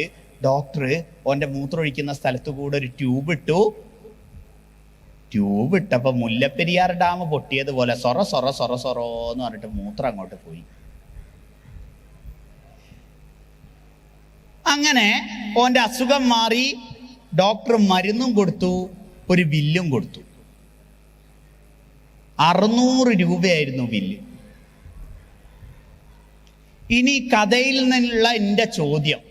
ഡോക്ടർ ഓന്റെ മൂത്രമൊഴിക്കുന്ന സ്ഥലത്ത് കൂടെ ഒരു ട്യൂബ് ഇട്ടപ്പോ മുല്ലപ്പെരിയാർ ഡാം പൊട്ടിയതുപോലെ സൊറ എന്ന് പറഞ്ഞിട്ട് മൂത്രം അങ്ങോട്ട് പോയി. അങ്ങനെ ഓന്റെ അസുഖം മാറി. ഡോക്ടർ മരുന്നും കൊടുത്തു, ഒരു ബില്ലും കൊടുത്തു. 600 രൂപയായിരുന്നു ബില്ല്. ഇനി കഥയിൽ നിന്നുള്ള എൻ്റെ ചോദ്യം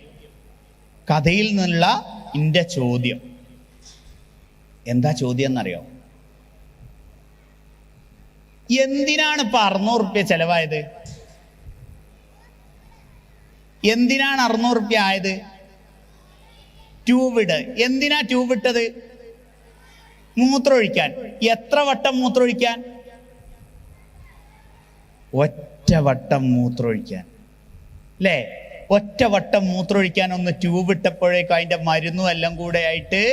എന്താ ചോദ്യം എന്നറിയോ? എന്തിനാണ് ഇപ്പൊ 600 റുപ്യ ചെലവായത്? എന്തിനാണ് 600 റുപ്യ ആയത്? ട്യൂബ് ഇട്. എന്തിനാ ട്യൂബ് ഇട്ടത്? മൂത്രമൊഴിക്കാൻ. എത്ര വട്ടം മൂത്രമൊഴിക്കാൻ? ഒറ്റ വട്ടം മൂത്രമൊഴിക്കാൻ, അല്ലേ? ഒറ്റ വട്ടം മൂത്രമൊഴിക്കാൻ ഒന്ന് ട്യൂബ് ഇട്ടപ്പോഴേക്കും അതിന്റെ മരുന്നും എല്ലാം കൂടെ ആയിട്ട്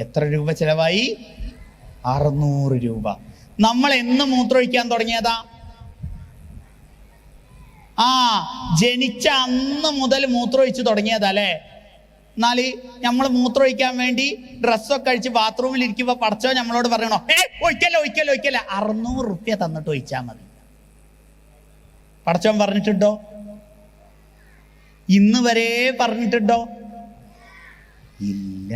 എത്ര രൂപ ചെലവായി? 600 രൂപ. നമ്മൾ എന്ന് മൂത്രമൊഴിക്കാൻ തുടങ്ങിയതാ? ജനിച്ച അന്ന് മുതൽ മൂത്രമൊഴിച്ച് തുടങ്ങിയതാ, അല്ലേ? എന്നാല് നമ്മൾ മൂത്രമൊഴിക്കാൻ വേണ്ടി ഡ്രസ്സൊക്കെ അഴിച്ച് ബാത്റൂമിൽ ഇരിക്കുമ്പോ പടച്ചോ നമ്മളോട് പറയണോ, ഒഴിക്കല്ലേ 600 റുപ്യ തന്നിട്ട് ഒഴിച്ചാൽ മതി. പടച്ചോൻ പറഞ്ഞിട്ടുണ്ടോ? ഇന്ന് വരെ പറഞ്ഞിട്ടുണ്ടോ? ഇല്ല.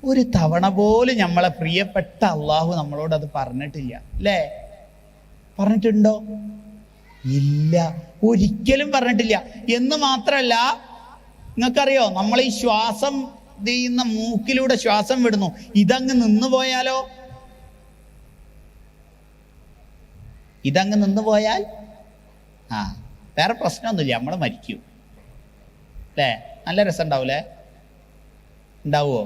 ഒരു തവണ പോലും നമ്മളെ പ്രിയപ്പെട്ട അള്ളാഹു നമ്മളോട് അത് പറഞ്ഞിട്ടില്ല, അല്ലേ? പറഞ്ഞിട്ടുണ്ടോ? ഇല്ല, ഒരിക്കലും പറഞ്ഞിട്ടില്ല. എന്ന് മാത്രല്ല, നിങ്ങൾക്കറിയോ, നമ്മൾ ഈ ശ്വാസം ചെയ്യുന്ന മൂക്കിലൂടെ ശ്വാസം വിടുന്നു, ഇതങ്ങ് നിന്നു പോയാലോ? വേറെ പ്രശ്നമൊന്നുമില്ല, നമ്മൾ മരിക്കും, അല്ലേ? നല്ല രസം ഉണ്ടാവൂലേ? ഉണ്ടാവുമോ?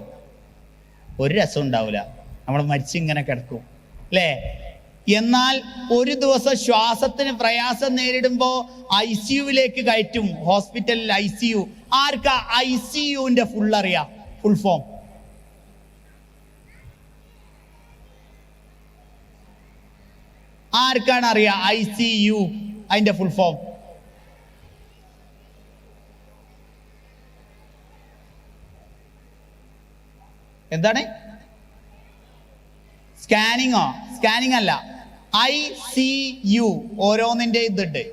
ഒരു രസം ഉണ്ടാവില്ല. നമ്മൾ മരിച്ചിങ്ങനെ കിടക്കും, അല്ലേ? എന്നാൽ ഒരു ദിവസം ശ്വാസത്തിന് പ്രയാസം നേരിടുമ്പോ ICUവിലേക്ക് കയറ്റും. ഹോസ്പിറ്റലിൽ ICU. ആർക്കാ ICUവിന്റെ ഫുൾ അറിയാം? ഫുൾ ഫോം ആർക്കാണ് അറിയാ? ICU അതിന്റെ ഫുൾ ഫോം എന്താണ്? സ്കാനിങ് അല്ല, ICU. ഓരോന്നിന്റെ ഇതുണ്ട്.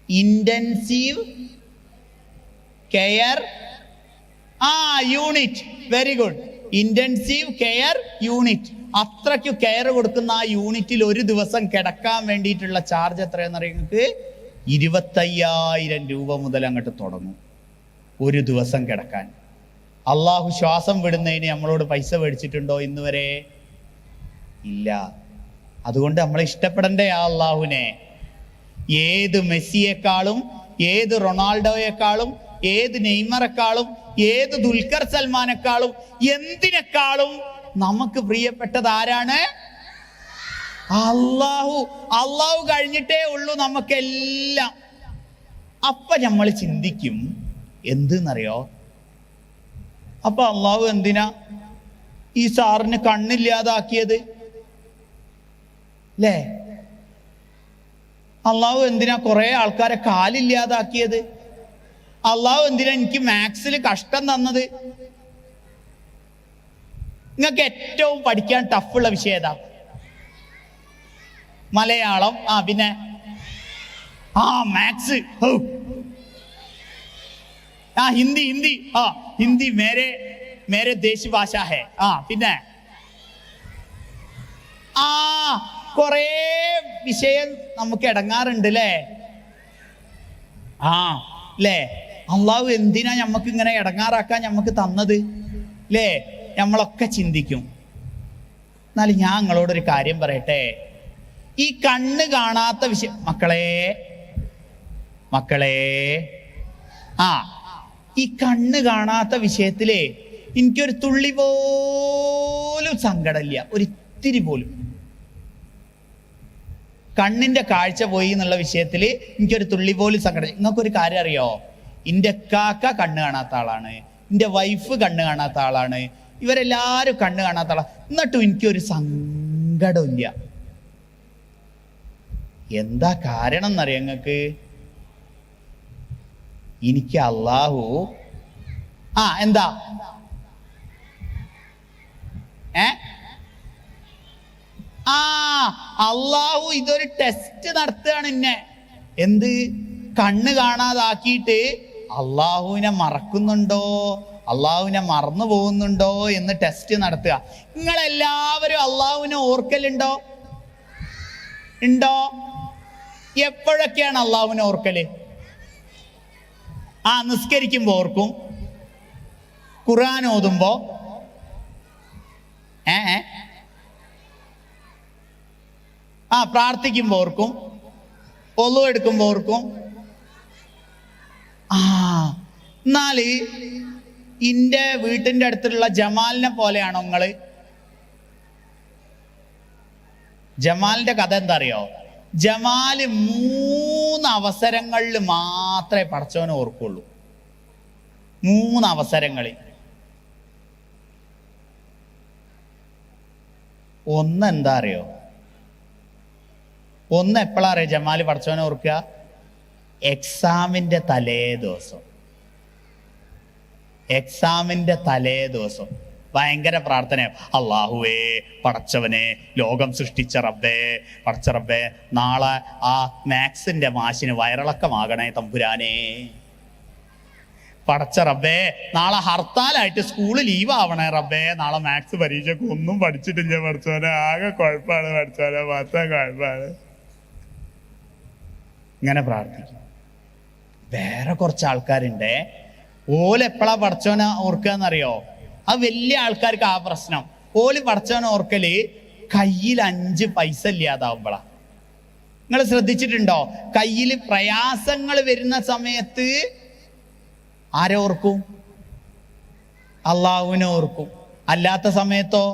Intensive care unit. Very good. Intensive care unit. അത്രയ്ക്ക് കെയർ കൊടുക്കുന്ന ആ യൂണിറ്റിൽ ഒരു ദിവസം കിടക്കാൻ വേണ്ടിയിട്ടുള്ള ചാർജ് എത്രയെന്ന് നിങ്ങൾക്ക് 25,000 രൂപ മുതൽ അങ്ങോട്ട് തുടങ്ങും ഒരു ദിവസം കിടക്കാൻ. അള്ളാഹു ശ്വാസം വിടുന്നതിന് നമ്മളോട് പൈസ മേടിച്ചിട്ടുണ്ടോ ഇന്ന് വരെ? ഇല്ല. അതുകൊണ്ട് നമ്മൾ ഇഷ്ടപ്പെടണ്ടേ ആ അള്ളാഹുവിനെ? ഏത് മെസ്സിയെക്കാളും, ഏത് റൊണാൾഡോയെക്കാളും, ഏത് നെയ്മറെക്കാളും, ഏത് ദുൽഖർ സൽമാനേക്കാളും, എന്തിനേക്കാളും നമുക്ക് പ്രിയപ്പെട്ടത് ആരാണ്? അള്ളാഹു. അള്ളാഹു കഴിഞ്ഞിട്ടേ ഉള്ളൂ നമുക്കെല്ലാം. അപ്പൊ നമ്മൾ ചിന്തിക്കും എന്തെന്നറിയോ? അപ്പൊ അള്ളാഹു എന്തിനാ ഈ സാറിന് കണ്ണില്ലാതാക്കിയത്? അല്ലേ? അള്ളാഹു എന്തിനാ കുറെ ആൾക്കാരെ കാലില്ലാതാക്കിയത്? അള്ളാഹു എന്തിനാ എനിക്ക് മാത്സിൽ കഷ്ടം തന്നത്? നിങ്ങൾക്ക് ഏറ്റവും പഠിക്കാൻ ടഫുള്ള വിഷയം ഏതാ? മലയാളം. പിന്നെ മാത്സ്. ഹിന്ദി. ഹിന്ദി മേരെ ദേശീയ ഭാഷ ഹേ. പിന്നെ കൊറേ വിഷയം നമുക്ക് ഇടങ്ങാറുണ്ട് അല്ലേ? അല്ലേ? അള്ളാഹു എന്തിനാ നമ്മക്ക് ഇങ്ങനെ ഇടങ്ങാറാക്കാൻ നമുക്ക് തന്നത്? അല്ലേ? നമ്മളൊക്കെ ചിന്തിക്കും. എന്നാൽ ഞാൻ നിങ്ങളോടൊരു കാര്യം പറയട്ടെ. ഈ കണ്ണ് കാണാത്ത വിഷയം മക്കളെ ഈ കണ്ണ് കാണാത്ത വിഷയത്തിലേ എനിക്കൊരു തുള്ളി പോലും സങ്കടമില്ല, ഒരിത്തിരി പോലും. കണ്ണിന്റെ കാഴ്ച പോയി എന്നുള്ള വിഷയത്തിൽ എനിക്കൊരു തുള്ളി പോലും സങ്കടം. നിങ്ങൾക്കൊരു കാര്യം അറിയോ? എൻ്റെ കാക്ക കണ്ണ് കാണാത്ത ആളാണ്, എൻ്റെ വൈഫ് കണ്ണ് കാണാത്ത ആളാണ്, ഇവരെല്ലാരും കണ്ണ് കാണാത്ത ആളാണ്. എന്നിട്ടും എനിക്കൊരു സങ്കടമില്ല. എന്താ കാരണം എന്നറിയാം നിങ്ങൾക്ക്? എനിക്ക് അള്ളാഹു എന്താ അള്ളാഹു ഇതൊരു ടെസ്റ്റ് നടത്തുകയാണ് എന്നെ. എന്ത്? കണ്ണ് കാണാതാക്കിയിട്ട് അള്ളാഹുവിനെ മറക്കുന്നുണ്ടോ, അള്ളാഹുവിനെ മറന്നു പോകുന്നുണ്ടോ എന്ന് ടെസ്റ്റ് നടത്തുക. നിങ്ങളെല്ലാവരും അള്ളാഹുവിനെ ഓർക്കലുണ്ടോ? ഉണ്ടോ? എപ്പോഴൊക്കെയാണ് അള്ളാഹുവിനെ ഓർക്കല്? നിസ്കരിക്കുമ്പോ ഓർക്കും, ഖുർആൻ ഓതുമ്പോ, പ്രാർത്ഥിക്കുമ്പോ ഓർക്കും, ഒളു എടുക്കുമ്പോ ഓർക്കും. എന്നാല് ഇന്റെ വീട്ടിന്റെ അടുത്തുള്ള ജമാലിനെ പോലെയാണോ നിങ്ങള്? ജമാലിന്റെ കഥ എന്താ അറിയോ? ജമാല് 3 അവസരങ്ങളിൽ മാത്രമേ പടച്ചവനെ ഓർക്കുള്ളൂ. 3 അവസരങ്ങളിൽ. ഒന്ന് എന്താ അറിയോ? ഒന്ന് എപ്പോഴാ അറിയോ ജമാല് പടച്ചവനെ ഓർക്കുക? എക്സാമിന്റെ തലേ ദിവസം. ഭയങ്കര പ്രാർത്ഥന. അള്ളാഹുവേ, പടച്ചവനെ, ലോകം സൃഷ്ടിച്ച റബ്ബേ, പടച്ച റബ്ബേ, നാളെ ആ മാത്സിന്റെ മാഷിന് വയറിളക്കമാകണേ തമ്പുരാനേ. പടച്ച റബ്ബേ, നാളെ ഹർത്താലായിട്ട് സ്കൂള് ലീവ് ആവണേ റബ്ബേ. നാളെ മാത്സ് പരീക്ഷയ്ക്ക് ഒന്നും പഠിച്ചിട്ടില്ല പഠിച്ചോനെ, ആകെ കുഴപ്പമാണ് പഠിച്ചോനെ, മൊത്തം കുഴപ്പമാണ്. ഇങ്ങനെ പ്രാർത്ഥിക്കും. വേറെ കുറച്ച് ആൾക്കാരുണ്ട്, ഓലെപ്പോഴാ പടച്ചോനെ ഓർക്കാന്നറിയോ? വലിയ ആൾക്കാർക്ക് ആ പ്രശ്നം. ഓല് പടച്ചോനെ ഓർക്കല് കയ്യിൽ 5 പൈസ ഇല്ലാതാവുമ്പോഴാ. നിങ്ങൾ ശ്രദ്ധിച്ചിട്ടുണ്ടോ? കയ്യിൽ പ്രയാസങ്ങൾ വരുന്ന സമയത്ത് ആരെ ഓർക്കും? അള്ളാഹുവിനെ ഓർക്കും. അല്ലാത്ത സമയത്തോ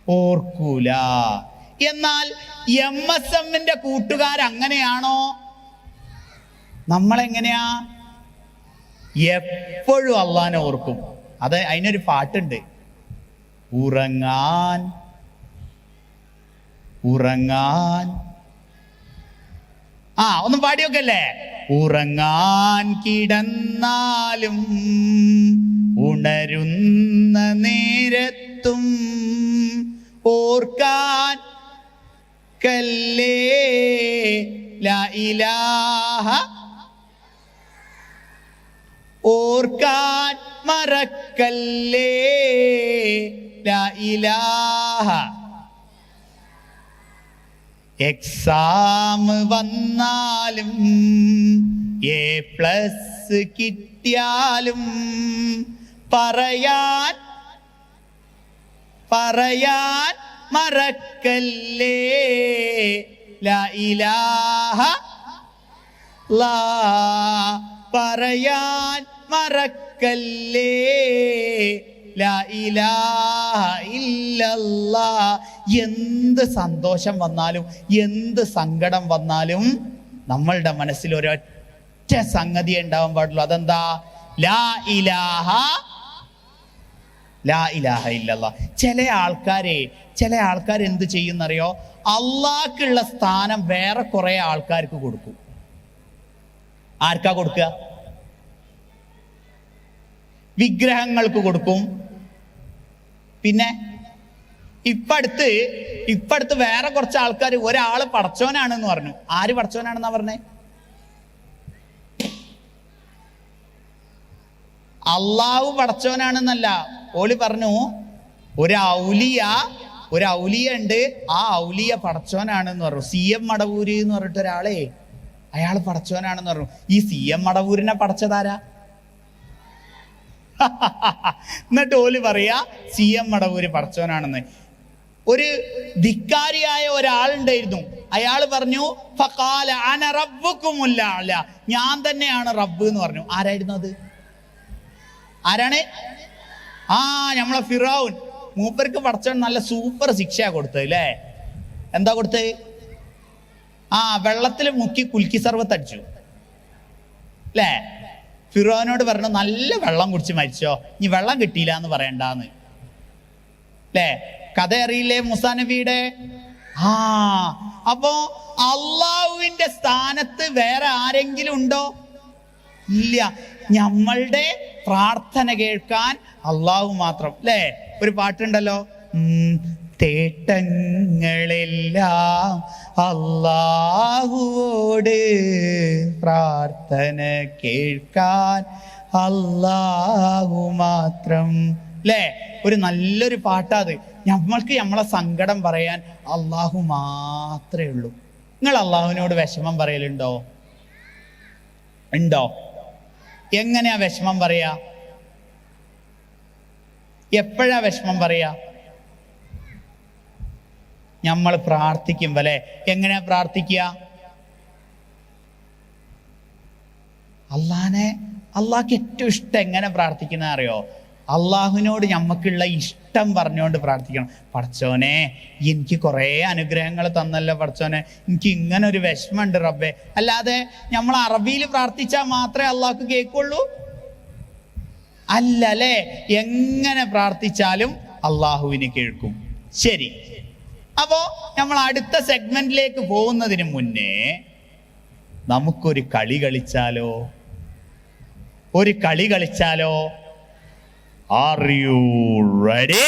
ഓർക്കൂല. എന്നാൽ MSMന്റെ കൂട്ടുകാരങ്ങനെയാണോ? നമ്മളെങ്ങനെയാ? എപ്പോഴും അള്ളാനെ ഓർക്കും. അത് അതിനൊരു പാട്ടുണ്ട്, ഉറങ്ങാൻ ഉറങ്ങാൻ. ഒന്നും പാടിയൊക്കെയല്ലേ? ഉറങ്ങാൻ കിടന്നാലും ഉണരുന്ന നേരത്തും ഓർക്കാൻ കല്ലേ ലാ ഇലാഹ, ഓർക്കാൻ മറക്കല്ലേ ലാ ഇലാഹ. എക്സാം വന്നാലും A+ കിട്ടിയാലും പറയാൻ മറക്കല്ലേ ലാ ഇലാഹ ലാ, പറയാൻ മറക്കല്ലേ ലാ ഇലാഹ ഇല്ലല്ലാഹ്. എന്ത് സന്തോഷം വന്നാലും എന്ത് സങ്കടം വന്നാലും നമ്മളുടെ മനസ്സിൽ ഒരൊറ്റ സംഗതി ഉണ്ടാവാൻ പാടുള്ളൂ. അതെന്താ? ലാ ഇലാഹ ഇല്ലല്ലാഹ്. ചില ആൾക്കാർ എന്ത് ചെയ്യുന്നറിയോ? അള്ളാഹ്ക്കുള്ള സ്ഥാനം വേറെ കുറെ ആൾക്കാർക്ക് കൊടുക്കും. ആർക്കാ കൊടുക്കുക? വിഗ്രഹങ്ങൾക്ക് കൊടുക്കും. പിന്നെ ഇപ്പടുത്ത് വേറെ കുറച്ച് ആൾക്കാർ ഒരാള് പടച്ചോനാണെന്ന് പറഞ്ഞു. ആര് പടച്ചോനാണെന്നാ പറഞ്ഞേ? അള്ളാഹു പടച്ചോനാണെന്നല്ല. ഓല് പറഞ്ഞു ഒരു ഔലിയ ഉണ്ട്, ആ ഔലിയ പടച്ചോനാണെന്ന് പറഞ്ഞു. CM മടവൂര് എന്ന് പറഞ്ഞിട്ട് ഒരാളെ, അയാൾ പടച്ചോനാണെന്ന് പറഞ്ഞു. ഈ CM മടവൂരിനെ പടച്ചതാരാ? എന്നിട്ട് ഓല് പറയാ CM മടവൂര് പടച്ചോനാണെന്ന്. ഒരു ധിക്കാരിയായ ഒരാളുണ്ടായിരുന്നു. അയാൾ പറഞ്ഞു ഫഖാല അന റബ്ബുക്കുമുൽ അഅല, ഞാൻ തന്നെയാണ് റബ്ബ് എന്ന് പറഞ്ഞു. ആരായിരുന്നു അത്? ആരാണ്? നമ്മളെ ഫിറഔൻ. മൂപ്പർക്ക് പടച്ചോൻ നല്ല സൂപ്പർ ശിക്ഷ കൊടുത്തത് അല്ലേ? എന്താ കൊടുത്തത്? വെള്ളത്തിൽ മുക്കി കുൽക്കി സർവത്ത് അടിച്ചു അല്ലേ? ഫിറോനോട് പറഞ്ഞു നല്ല വെള്ളം കുടിച്ച് മരിച്ചോ, ഇനി വെള്ളം കിട്ടിയില്ല എന്ന് പറയണ്ടാന്ന് അല്ലേ? കഥ അറിയില്ലേ മൂസാ നബിയുടെ? അപ്പോ അള്ളാഹുവിന്റെ സ്ഥാനത്ത് വേറെ ആരെങ്കിലും ഉണ്ടോ? ഇല്ല. നമ്മളുടെ പ്രാർത്ഥന കേൾക്കാൻ അള്ളാഹു മാത്രം അല്ലേ? ഒരു പാട്ടുണ്ടല്ലോ, തേട്ടങ്ങളെല്ലാം അള്ളാഹുവോട്, പ്രാർത്ഥന കേൾക്കാൻ അള്ളാഹു മാത്രം അല്ലേ? ഒരു നല്ലൊരു പാട്ടാത്. നമ്മൾക്ക് നമ്മളെ സങ്കടം പറയാൻ അള്ളാഹു മാത്രമേ ഉള്ളൂ. നിങ്ങൾ അള്ളാഹുവിനോട് വിഷമം പറയലുണ്ടോ? ഉണ്ടോ? എങ്ങനെയാ വിഷമം പറയാ? എപ്പോഴാ വിഷമം പറയാ? നമ്മൾ പ്രാർത്ഥിക്കുമ്പോ അല്ലെ? എങ്ങനെയാ പ്രാർത്ഥിക്കുക? അള്ളാഹ്ക്ക് ഏറ്റവും ഇഷ്ടം എങ്ങനെ പ്രാർത്ഥിക്കുന്ന അറിയോ? അള്ളാഹുവിനോട് നമുക്കുള്ള ഇഷ്ടം പറഞ്ഞുകൊണ്ട് പ്രാർത്ഥിക്കണം. പടച്ചോനെ എനിക്ക് കുറേ അനുഗ്രഹങ്ങൾ തന്നല്ലോ പടച്ചോനെ, എനിക്ക് ഇങ്ങനെ ഒരു വിഷമമുണ്ട് റബ്ബേ. അല്ലാതെ നമ്മൾ അറബിയിൽ പ്രാർത്ഥിച്ചാൽ മാത്രമേ അള്ളാഹ്ക്ക് കേൾക്കുള്ളൂ? അല്ലല്ലേ? എങ്ങനെ പ്രാർത്ഥിച്ചാലും അള്ളാഹുവിന് കേൾക്കും. ശരി, അപ്പോ നമ്മൾ അടുത്ത സെഗ്മെന്റിലേക്ക് പോകുന്നതിന് മുന്നേ നമുക്കൊരു കളി കളിച്ചാലോ? Are you ready?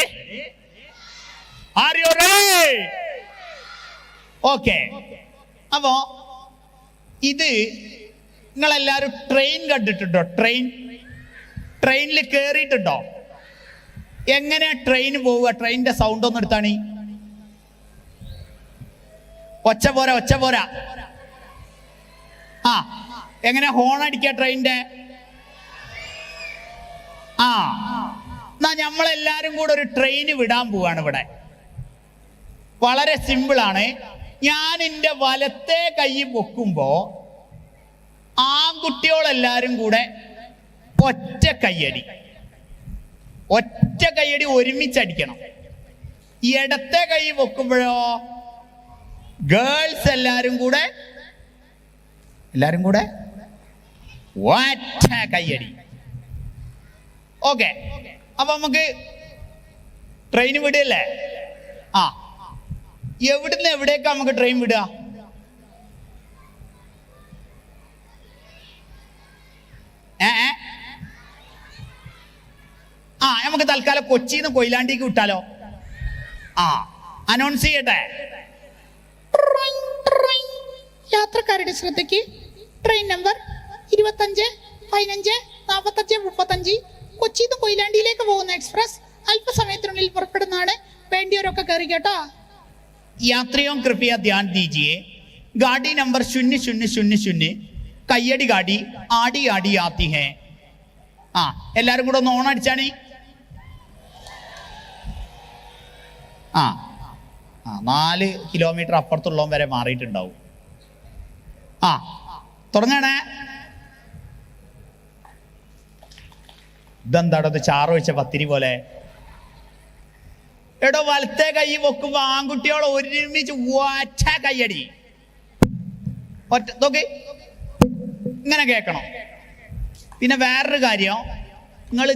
Okay. അപ്പോ ഇത് നിങ്ങളെല്ലാരും ട്രെയിൻ കണ്ടിട്ടുണ്ടോ? ട്രെയിനിൽ കേറിയിട്ടുണ്ടോ? എങ്ങനെയാ ട്രെയിൻ പോവുക? ട്രെയിനിന്റെ സൗണ്ട് ഒന്ന് എടുത്താണ്. ഒച്ച പോരാ. എങ്ങനെ ഹോൺ അടിക്കുക ട്രെയിനിന്റെ? നമ്മളെല്ലാരും കൂടെ ഒരു ട്രെയിൻ വിടാൻ പോവാണ് ഇവിടെ. വളരെ സിമ്പിളാണ്. ഞാൻ എൻ്റെ വലത്തെ കൈ പൊക്കുമ്പോ ആൺകുട്ടികളെല്ലാരും കൂടെ ഒറ്റ കയ്യടി ഒരുമിച്ചടിക്കണം. ഇടത്തെ കൈ പൊക്കുമ്പോഴോ ഗേൾസ് എല്ലാരും കൂടെ ഒറ്റ കൈയടി. ഓക്കെ, അപ്പൊ നമുക്ക് ട്രെയിൻ വിടുകയല്ലേ? ആ, എവിടുന്ന് എവിടേക്കാ നമുക്ക് ട്രെയിൻ വിടുക? നമുക്ക് തൽക്കാലം കൊച്ചിന്ന് കൊയിലാണ്ടിക്ക് വിട്ടാലോ? അനൗൺസ് ചെയ്യട്ടെ. യാത്രക്കാരുടെ ശ്രദ്ധയ്ക്ക് ട്രെയിൻ നമ്പർ 25, 15, 45, 35 കൊച്ചിന്ന് കൊയിലാണ്ടിയിലേക്ക് പോകുന്ന എക്സ്പ്രസ് അല്പസമയത്തിനുള്ളിൽ പുറപ്പെടുന്നതാണ്. വേണ്ടിയവരൊക്കെ കയറി കേട്ടോ. यात्रियों कृपया ध्यान दीजिए, गाड़ी नंबर 0000 കയ്യടി ഗാഡി ആടി ആടി ആത്തി ഹേ. എല്ലാരും കൂടെ ഒന്ന് ഓണടിച്ചാണ്. 4 കിലോമീറ്റർ അപ്പുറത്തുള്ളവൻ വരെ മാറിയിട്ടുണ്ടാവും. തുടങ്ങണേ. ഇതെന്താടത് ചാറ് വെച്ച പത്തിരി പോലെ? എടോ, വലത്തെ കൈ വെക്കുമ്പോ ആൺകുട്ടിയോളം ഒരുമിച്ച് ഒറ്റ കയ്യടി. ഒറ്റ നോക്കി ഇങ്ങനെ കേൾക്കണം. പിന്നെ വേറൊരു കാര്യം,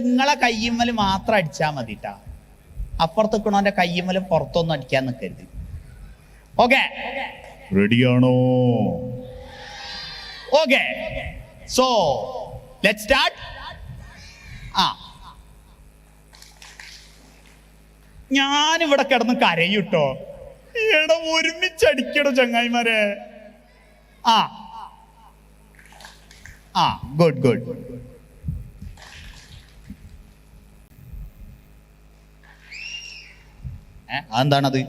നിങ്ങളെ കയ്യുമ്മല് മാത്രം അടിച്ചാൽ മതിട്ടാ. അപ്പുറത്ത് നിൽക്കണോന്റെ കയ്യുമ്മലും പുറത്തൊന്നും അടിക്കാൻ നിൽക്കരുത്. ഓക്കെ, റെഡിയാണോ? Okay, so let's start. ഞാനിവിടെ കിടന്ന് കരയൂട്ടോ. എടാ, ഒരുമിച്ചടിക്കടോ ചങ്ങായിമാരെ. Good good. അതെന്താണത്?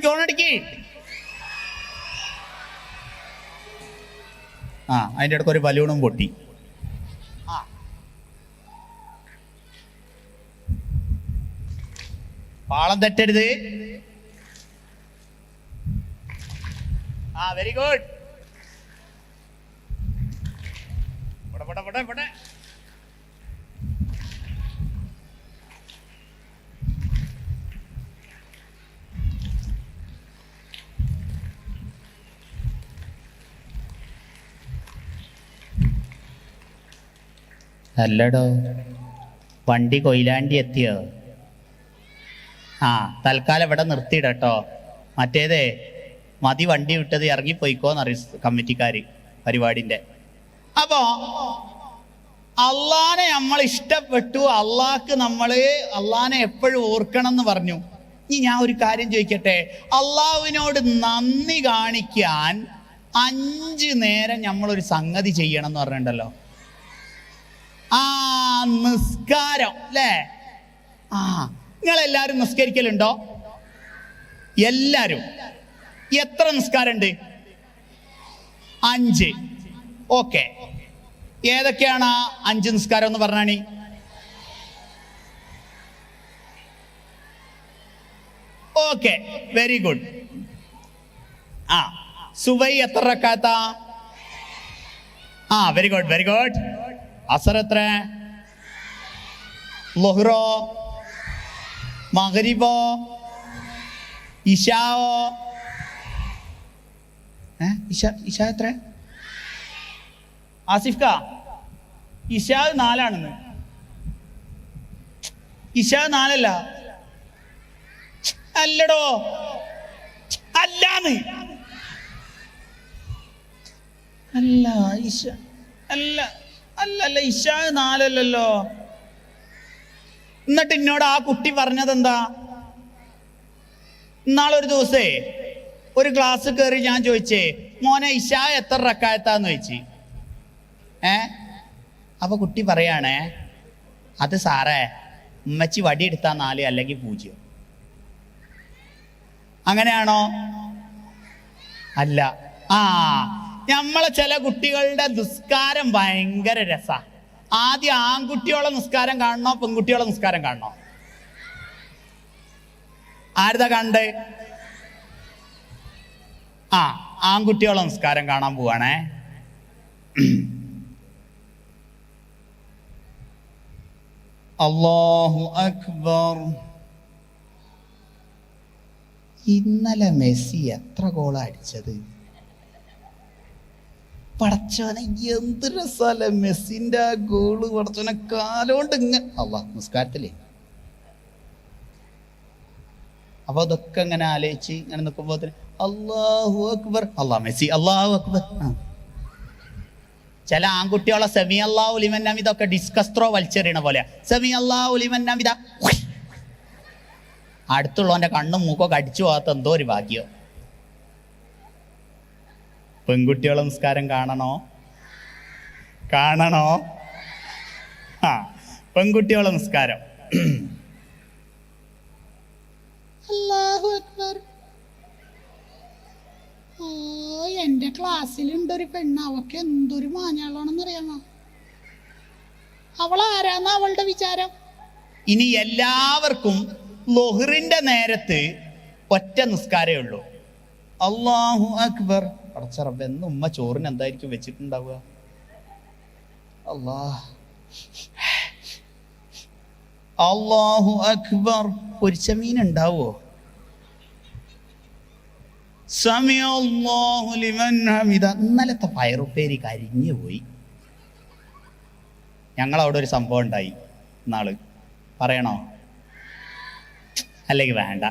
ഓണടിക്ക്. അതിൻ്റെ ഇടയ്ക്ക് ഒരു ബലൂണും പൊട്ടി. പാളം തെറ്റരുത്. Very good. ഇവിടെ അല്ലടോ, വണ്ടി കൊയിലാണ്ടി എത്തിയോ? തൽക്കാലം ഇവിടെ നിർത്തിയിടട്ടോ. മറ്റേതേ മതി വണ്ടി വിട്ടത് ഇറങ്ങിപ്പോയിക്കോന്നറിയ കമ്മിറ്റിക്കാര് പരിപാടിന്റെ. അപ്പോ അള്ളാനെ നമ്മൾ ഇഷ്ടപ്പെട്ടു, അള്ളാനെ എപ്പോഴും ഓർക്കണം എന്ന് പറഞ്ഞു. ഇനി ഞാൻ ഒരു കാര്യം ചോദിക്കട്ടെ, അള്ളാഹുവിനോട് നന്ദി കാണിക്കാൻ 5 നേരം നമ്മളൊരു സംഗതി ചെയ്യണം എന്ന് പറഞ്ഞിട്ടുണ്ടല്ലോ. നിസ്കാരം അല്ലേ? നിങ്ങളെല്ലാരും നിസ്കരിക്കലുണ്ടോ? എല്ലാരും. എത്ര നിസ്കാരമുണ്ട്? 5. ഓക്കെ, ഏതൊക്കെയാണ് 5 നിസ്കാരം എന്ന് പറഞ്ഞാണി? Okay, very good. സുബൈ എത്ര റക്അത്താ? Very good, very good. അസർ എത്ര? ളുഹ്റോ, മഗ്രിബോ, ഇശാവോ? ഇശ എത്ര? ആസിഫ് കാ, ഇശാ 4 ഇശാ 4 അല്ലടോ, അല്ലാന്ന്. അല്ല ഇശ അല്ല ഇശാ 4 എന്നിട്ട് എന്നോട് ആ കുട്ടി പറഞ്ഞതെന്താ? ഇന്നാളൊരു ദിവസേ ഒരു ക്ലാസ് കയറി ഞാൻ ചോദിച്ചേ, മോനെ ഇശാ എത്ര റക്അത്താന്ന് ചോദിച്ചു. അപ്പൊ കുട്ടി പറയാണേ, അത് സാറേ ഉമ്മച്ചി വടിയെടുത്താ 4 അല്ലെങ്കിൽ 0. അങ്ങനെയാണോ? അല്ല. നമ്മളെ ചില കുട്ടികളുടെ നിസ്കാരം ഭയങ്കര രസാ. ആദ്യം ആൺകുട്ടിയോളെ നിസ്കാരം കാണണോ പെൺകുട്ടിയോളെ നിസ്കാരം കാണണോ? ആരുതാ കണ്ട്? ആൺകുട്ടിയോളെ നിസ്കാരം കാണാൻ പോവാണേ. അല്ലാഹു അക്ബർ. ഇന്നലെ മെസ്സി എത്ര ഗോളാ അടിച്ചത്? പടച്ചോനെ എന്ത് രസാലെ മെസ്സിന്റെ ആ ഗോള്. പടച്ചോനെ കാലോണ്ട് ഇങ്ങനെ നിസ്കാരത്തില്ലേ. അപ്പൊ അതൊക്കെ ഇങ്ങനെ ആലോചിച്ച് ഇങ്ങനെ നിൽക്കുമ്പോ അല്ലാഹു അക്ബർ, മെസ്സി അല്ലാഹു അക്ബർ. ചില ആൺകുട്ടികളെ സെമി അല്ലാഹു ലിമൻ ഹമിദ ഒക്കെ ഡിസ്കസ് ത്രോ വലിച്ചെറിയണ പോലെ സെമി അല്ലാഹു ലിമൻ ഹമിദ. അടുത്തുള്ളവന്റെ കണ്ണും മൂക്കൊക്കെ അടിച്ചു പോകാത്ത എന്തോ ഒരു ഭാഗ്യം. പെൺകുട്ടികളെ നിസ്കാരം കാണണോ? പെൺകുട്ടികളെ നിസ്കാരം. അല്ലാഹു അക്ബർ. എന്റെ ക്ലാസ്സിലുണ്ടൊരു പെണ്ണ്, അവക്ക് എന്തൊരു മാഞ്ഞാളാണെന്നറിയാമോ? അവൾ ആരാന്ന അവളുടെ വിചാരം? ഇനി എല്ലാവർക്കും ളുഹ്റിന്റെ നേരത്ത് ഒറ്റ നിസ്കാരമേ ഉള്ളൂ. അല്ലാഹു അക്ബർ. പടച്ച റബ്ബേ, എന്ന് ഉമ്മ ചോറിന് എന്തായിരിക്കും വെച്ചിട്ടുണ്ടാവുക? അല്ലാഹു അക്ബർ. പൊരിച്ച മീൻ ഉണ്ടാവോ? സമിഅല്ലാഹു ലിമൻ ഹമിദ. ഇന്നലത്തെ പയറുപ്പേരി കരിഞ്ഞു പോയി. ഞങ്ങളവിടെ ഒരു സംഭവം ഉണ്ടായി നാള്. പറയണോ? അല്ലെങ്കിൽ വേണ്ട.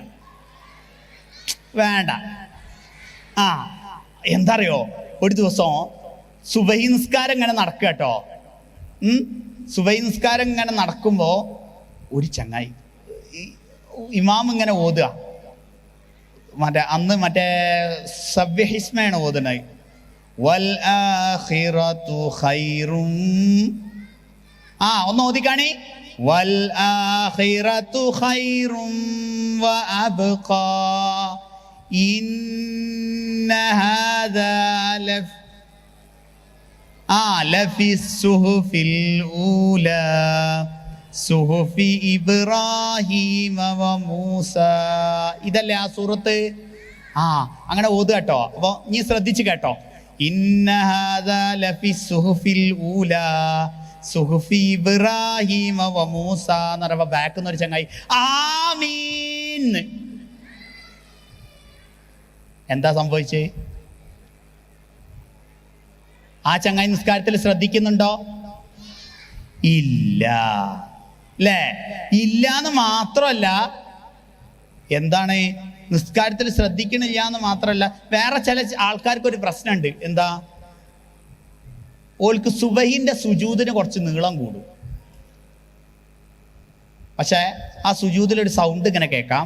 എന്താ അറിയോ, ഒരു ദിവസം സുബഹി നിസ്കാരം ഇങ്ങനെ നടക്കുക കേട്ടോ. സുബഹി നിസ്കാരം ഇങ്ങനെ നടക്കുമ്പോ ഒരു ചങ്ങായി ഇമാം ഇങ്ങനെ ഓതുക. അന്ന് സബ്യഹിസ്മയാണ് ഓതുന്നത്. വൽ ആഖിറതു ഖൈറും. ഒന്ന് ഓതിക്കാണി. വൽ ആഖിറതു ഖൈറും വ അബ്ഖാ ഇന്ന ഹാദാ ലഫി സുഹുഫിൽ ഊലാ സുഹുഫി ഇബ്രാഹീമ വ മൂസ. ഇതല്ലേ ആ സൂറത്ത്? അങ്ങനെ ഓതു കേട്ടോ. അപ്പൊ നീ ശ്രദ്ധിച്ചു കേട്ടോ. ഇന്ന ഹാദാ ലഫി സുഹുഫിൽ ഊലാ സുഹുഫി ഇബ്രാഹീമ വ മൂസ എന്ന് പറയുമ്പോ ബാക്കിൽ ഒരു ചങ്ങായി ആമീൻ. എന്താ സംഭവിച്ചേ? ആ ചങ്ങായി നിസ്കാരത്തിൽ ശ്രദ്ധിക്കുന്നുണ്ടോ? ഇല്ല. അല്ലേ? ഇല്ലാന്ന് മാത്രമല്ല, എന്താണ് നിസ്കാരത്തിൽ ശ്രദ്ധിക്കണില്ല എന്ന് മാത്രമല്ല, വേറെ ചില ആൾക്കാർക്ക് ഒരു പ്രശ്നമുണ്ട്. എന്താ? ഓൾക്ക് സുബഹിന്റെ സുജൂദിന് കുറച്ച് നീളം കൂടും. പക്ഷെ ആ സുജൂദിലൊരു സൗണ്ട് ഇങ്ങനെ കേൾക്കാം.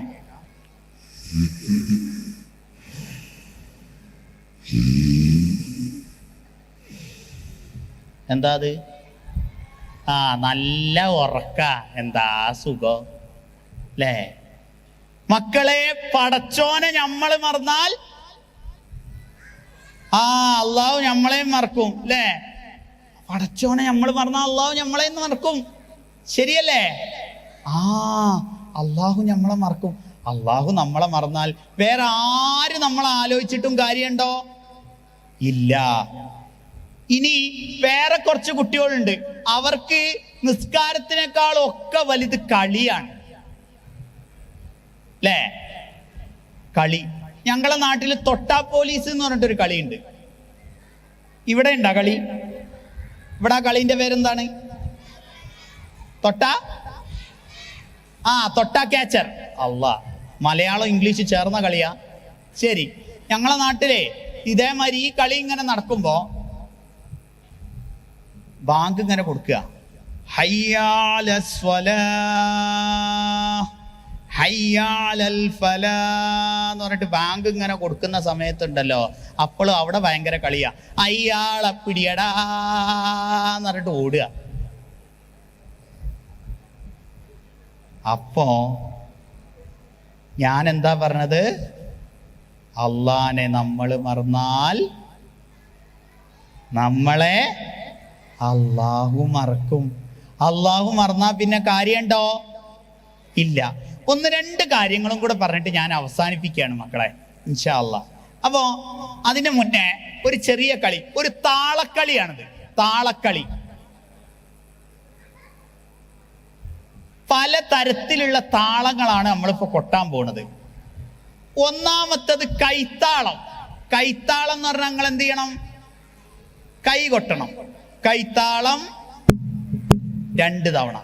എന്താ അത്? നല്ല ഉറക്ക. എന്താ സുഖം അല്ലേ? മക്കളെ, പടച്ചോനെ നമ്മൾ മറന്നാൽ അള്ളാഹു നമ്മളെയും മറക്കും അല്ലേ? പടച്ചോനെ നമ്മൾ മറന്നാൽ അള്ളാഹു നമ്മളെയും മറക്കും. ശരിയല്ലേ? അള്ളാഹു നമ്മളെ മറക്കും. അള്ളാഹു നമ്മളെ മറന്നാൽ വേറെ ആര് നമ്മളെ ആലോചിച്ചിട്ടും കാര്യമുണ്ടോ? ഇല്ല. ഇനി വേറെ കുറച്ച് കുട്ടികളുണ്ട്, അവർക്ക് നിസ്കാരത്തിനേക്കാളും ഒക്കെ വലുത് കളിയാണ് അല്ലേ? കളി. ഞങ്ങളെ നാട്ടിൽ തൊട്ടാ പോലീസ് എന്ന് പറഞ്ഞിട്ടൊരു കളിയുണ്ട്. ഇവിടെ ഉണ്ടോ കളി? ഇവിടെ ആ കളീന്റെ പേരെന്താണ്? തൊട്ടാ ക്യാച്ചർ. മലയാളം ഇംഗ്ലീഷ് ചേർന്ന കളിയാ. ശരി, ഞങ്ങളെ നാട്ടിലെ ഇതേമാതിരി ഈ കളി ഇങ്ങനെ നടക്കുമ്പോ ബാങ്ക് ഇങ്ങനെ കൊടുക്കുക. ഹയ്യാലൽ ഫലാഹ് എന്ന് പറഞ്ഞിട്ട് ബാങ്ക് ഇങ്ങനെ കൊടുക്കുന്ന സമയത്തുണ്ടല്ലോ, അപ്പോഴും അവിടെ ഭയങ്കര കളിയാ. അയ്യാളെ പിടിയടാ എന്ന് പറഞ്ഞിട്ട് ഓടുക. അപ്പോ ഞാൻ എന്താ പറഞ്ഞത്? അള്ളാനെ നമ്മൾ മറന്നാൽ നമ്മളെ അള്ളാഹു മറക്കും. അള്ളാഹു മറന്നാ പിന്നെ കാര്യമുണ്ടോ? ഇല്ല. ഒന്ന് രണ്ട് കാര്യങ്ങളും കൂടെ പറഞ്ഞിട്ട് ഞാൻ അവസാനിപ്പിക്കുകയാണ് മക്കളെ, ഇൻഷാ അല്ലാ. അപ്പോ അതിന് മുന്നേ ഒരു ചെറിയ കളി, ഒരു താളക്കളിയാണിത്. താളക്കളി പല തരത്തിലുള്ള താളങ്ങളാണ് നമ്മളിപ്പോ കൊട്ടാൻ പോണത്. ഒന്നാമത്തത് കൈത്താളം. കൈത്താളം എന്ന് പറഞ്ഞാൽ നിങ്ങൾ എന്ത് ചെയ്യണം? കൈ കൊട്ടണം. കൈത്താളം 2 തവണ.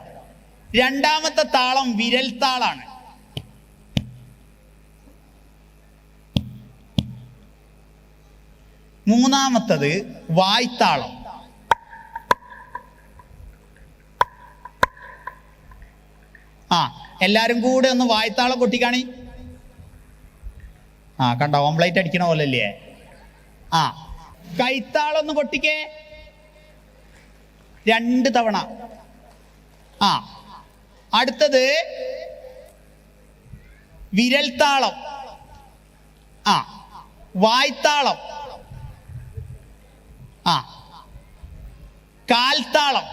രണ്ടാമത്തെ താളം വിരൽ താളാണ്. മൂന്നാമത്തത് വായ്ത്താളം. എല്ലാരും കൂടെ ഒന്ന് വായ്ത്താളം കൊട്ടിക്കാണി. കണ്ടോ, ഓംപ്ലേറ്റ് അടിക്കണ പോലല്ലേ? കൈത്താളം ഒന്ന് കൊട്ടിക്കേ 2 തവണ. അടുത്തത് വിരൽ താളം. വായ്ത്താളം. കാൽത്താളം.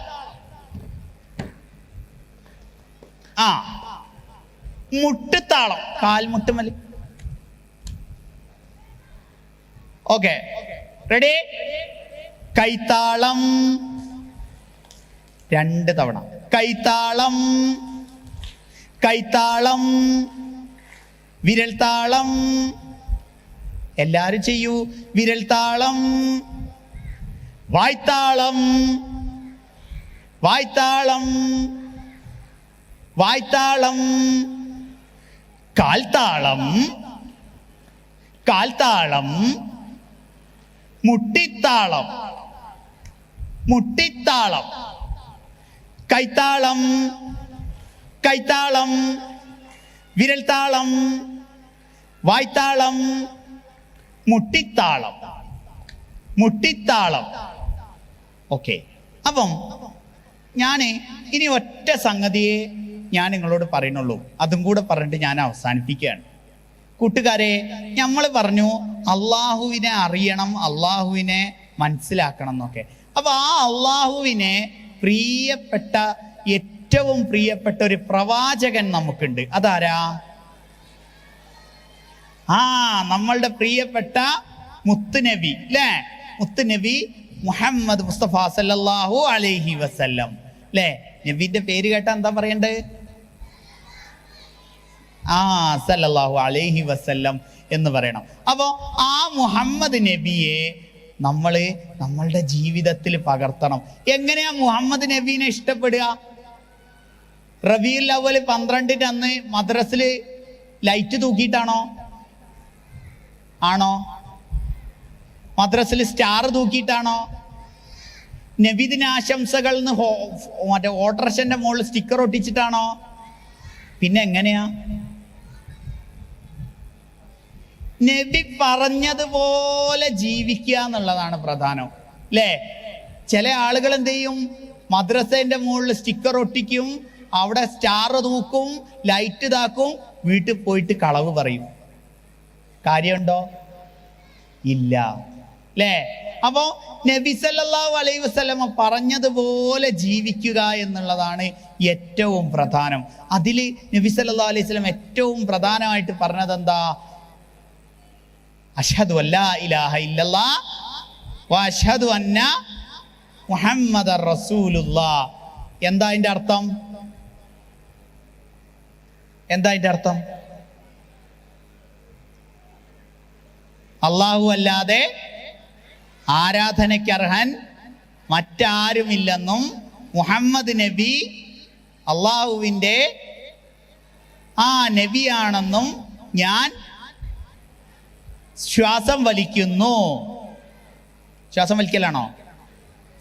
മുട്ടുത്താളം. കാൽമുട്ടുമല്. Okay, ready? കൈത്താളം 2 തവണ. കൈത്താളം, കൈത്താളം, വിരൽ താളം. എല്ലാരും ചെയ്യൂ. വിരൽ താളം, വായ്ത്താളം, വായ്ത്താളം, വായ്ത്താളം, കാൽത്താളം, കാൽത്താളം, മുട്ടിത്താളം, മുട്ടിത്താളം, കൈത്താളം, കൈത്താളം, വിരൽ താളം, വായ്ത്താളം, മുട്ടിത്താളം, മുട്ടിത്താളം. ഓക്കെ. അപ്പം ഞാൻ ഇനി ഒറ്റ സംഗതിയെ ഞാൻ നിങ്ങളോട് പറയുന്നുള്ളൂ. അതും കൂടെ പറഞ്ഞിട്ട് ഞാൻ അവസാനിപ്പിക്കുകയാണ്. കൂട്ടുകാരെ, നമ്മൾ പറഞ്ഞു അള്ളാഹുവിനെ അറിയണം, അള്ളാഹുവിനെ മനസ്സിലാക്കണം എന്നൊക്കെ. അപ്പൊ ആ അള്ളാഹുവിനെ പ്രിയപ്പെട്ട, ഏറ്റവും പ്രിയപ്പെട്ട ഒരു പ്രവാചകൻ നമുക്കുണ്ട്. അതാരാ? നമ്മളുടെ പ്രിയപ്പെട്ട മുത്തുനബി അല്ലേ? മുത്തുനബി മുഹമ്മദ് മുസ്തഫ സല്ലല്ലാഹു അലൈഹി വസല്ലം അല്ലേ? നബിന്റെ പേര് കേട്ടാ എന്താ പറയണ്ടേ? സല്ലല്ലാഹു അലൈഹി വസല്ലം എന്ന് പറയണം. അപ്പോ ആ മുഹമ്മദ് നബിയെ നമ്മളുടെ ജീവിതത്തിൽ പകർത്തണം. എങ്ങനെയാ മുഹമ്മദ് നബീനെ ഇഷ്ടപ്പെടുക? റബീഉൽ അവ്വൽ 12 അന്ന് മദ്രസിൽ ലൈറ്റ് തൂക്കിയിട്ടാണോ? ആണോ? മദ്രസിൽ സ്റ്റാർ തൂക്കിയിട്ടാണോ? നബിദിനാശംസകൾ മറ്റേ ഓട്ടർഷന്റെ മുകളിൽ സ്റ്റിക്കർ ഒട്ടിച്ചിട്ടാണോ? പിന്നെ എങ്ങനെയാ? നബി പറഞ്ഞതുപോലെ ജീവിക്കുക എന്നുള്ളതാണ് പ്രധാനം അല്ലേ? ചില ആളുകൾ എന്ത് ചെയ്യും? മദ്രസേന്റെ മുകളിൽ സ്റ്റിക്കർ ഒട്ടിക്കും, അവിടെ സ്റ്റാർ തൂക്കും, ലൈറ്റ് ഇതാക്കും, വീട്ടിൽ പോയിട്ട് കളവ് പറയും. കാര്യമുണ്ടോ? ഇല്ല അല്ലേ? അപ്പോ നബി സല്ലല്ലാഹു അലൈഹി വസല്ലമ പറഞ്ഞതുപോലെ ജീവിക്കുക എന്നുള്ളതാണ് ഏറ്റവും പ്രധാനം. അതില് നബി സല്ലല്ലാഹു അലൈഹി വസല്ലം ഏറ്റവും പ്രധാനമായിട്ട് പറഞ്ഞത് എന്താ? അഷ്ഹദു അല്ലാ ഇലാഹ ഇല്ലല്ലാഹ് വ അഷ്ഹദു അന്ന മുഹമ്മദർ റസൂലുള്ളാഹ്. എന്താ അതിന്റെ അർത്ഥം? എന്താ അതിന്റെ അർത്ഥം? അള്ളാഹു അല്ലാതെ ആരാധനയ്ക്ക് അർഹൻ മറ്റാരുമില്ലെന്നും മുഹമ്മദ് നബി അള്ളാഹുവിൻ്റെ നബിയാണെന്നും ഞാൻ ശ്വാസം വലിക്കുന്നു. ശ്വാസം വലിക്കലാണോ?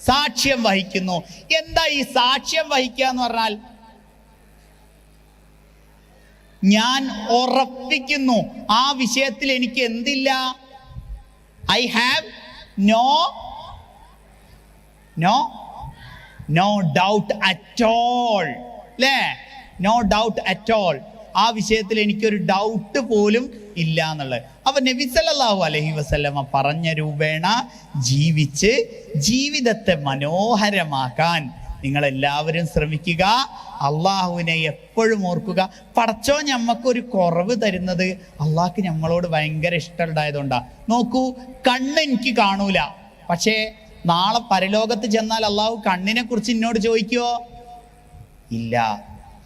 സാക്ഷ്യം വഹിക്കുന്നു. എന്താ ഈ സാക്ഷ്യം വഹിക്കുക എന്ന് പറഞ്ഞാൽ? ഞാൻ ഉറപ്പിക്കുന്നു ആ വിഷയത്തിൽ എനിക്ക് എന്തില്ല? I have no doubt at all അല്ലേ? No doubt at all. ആ വിഷയത്തിൽ എനിക്കൊരു ഡൗട്ട് പോലും ഇല്ല എന്നുള്ളത്. അപ്പൊ നബി സല്ലല്ലാഹു അലൈഹി വസല്ലമ പറഞ്ഞ രൂപേണ ജീവിച്ച് ജീവിതത്തെ മനോഹരമാക്കാൻ നിങ്ങൾ എല്ലാവരും ശ്രമിക്കുക. അള്ളാഹുവിനെ എപ്പോഴും ഓർക്കുക. പടച്ചോ ഞമ്മക്കൊരു കുറവ് തരുന്നത് അള്ളാഹ്ക്ക് നമ്മളോട് ഭയങ്കര ഇഷ്ടമുണ്ടായതുകൊണ്ടാ. നോക്കൂ, കണ്ണ് എനിക്ക് കാണൂല, പക്ഷേ നാളെ പരലോകത്ത് ചെന്നാൽ അള്ളാഹു കണ്ണിനെ കുറിച്ച് എന്നോട് ചോദിക്കുവോ? ഇല്ല.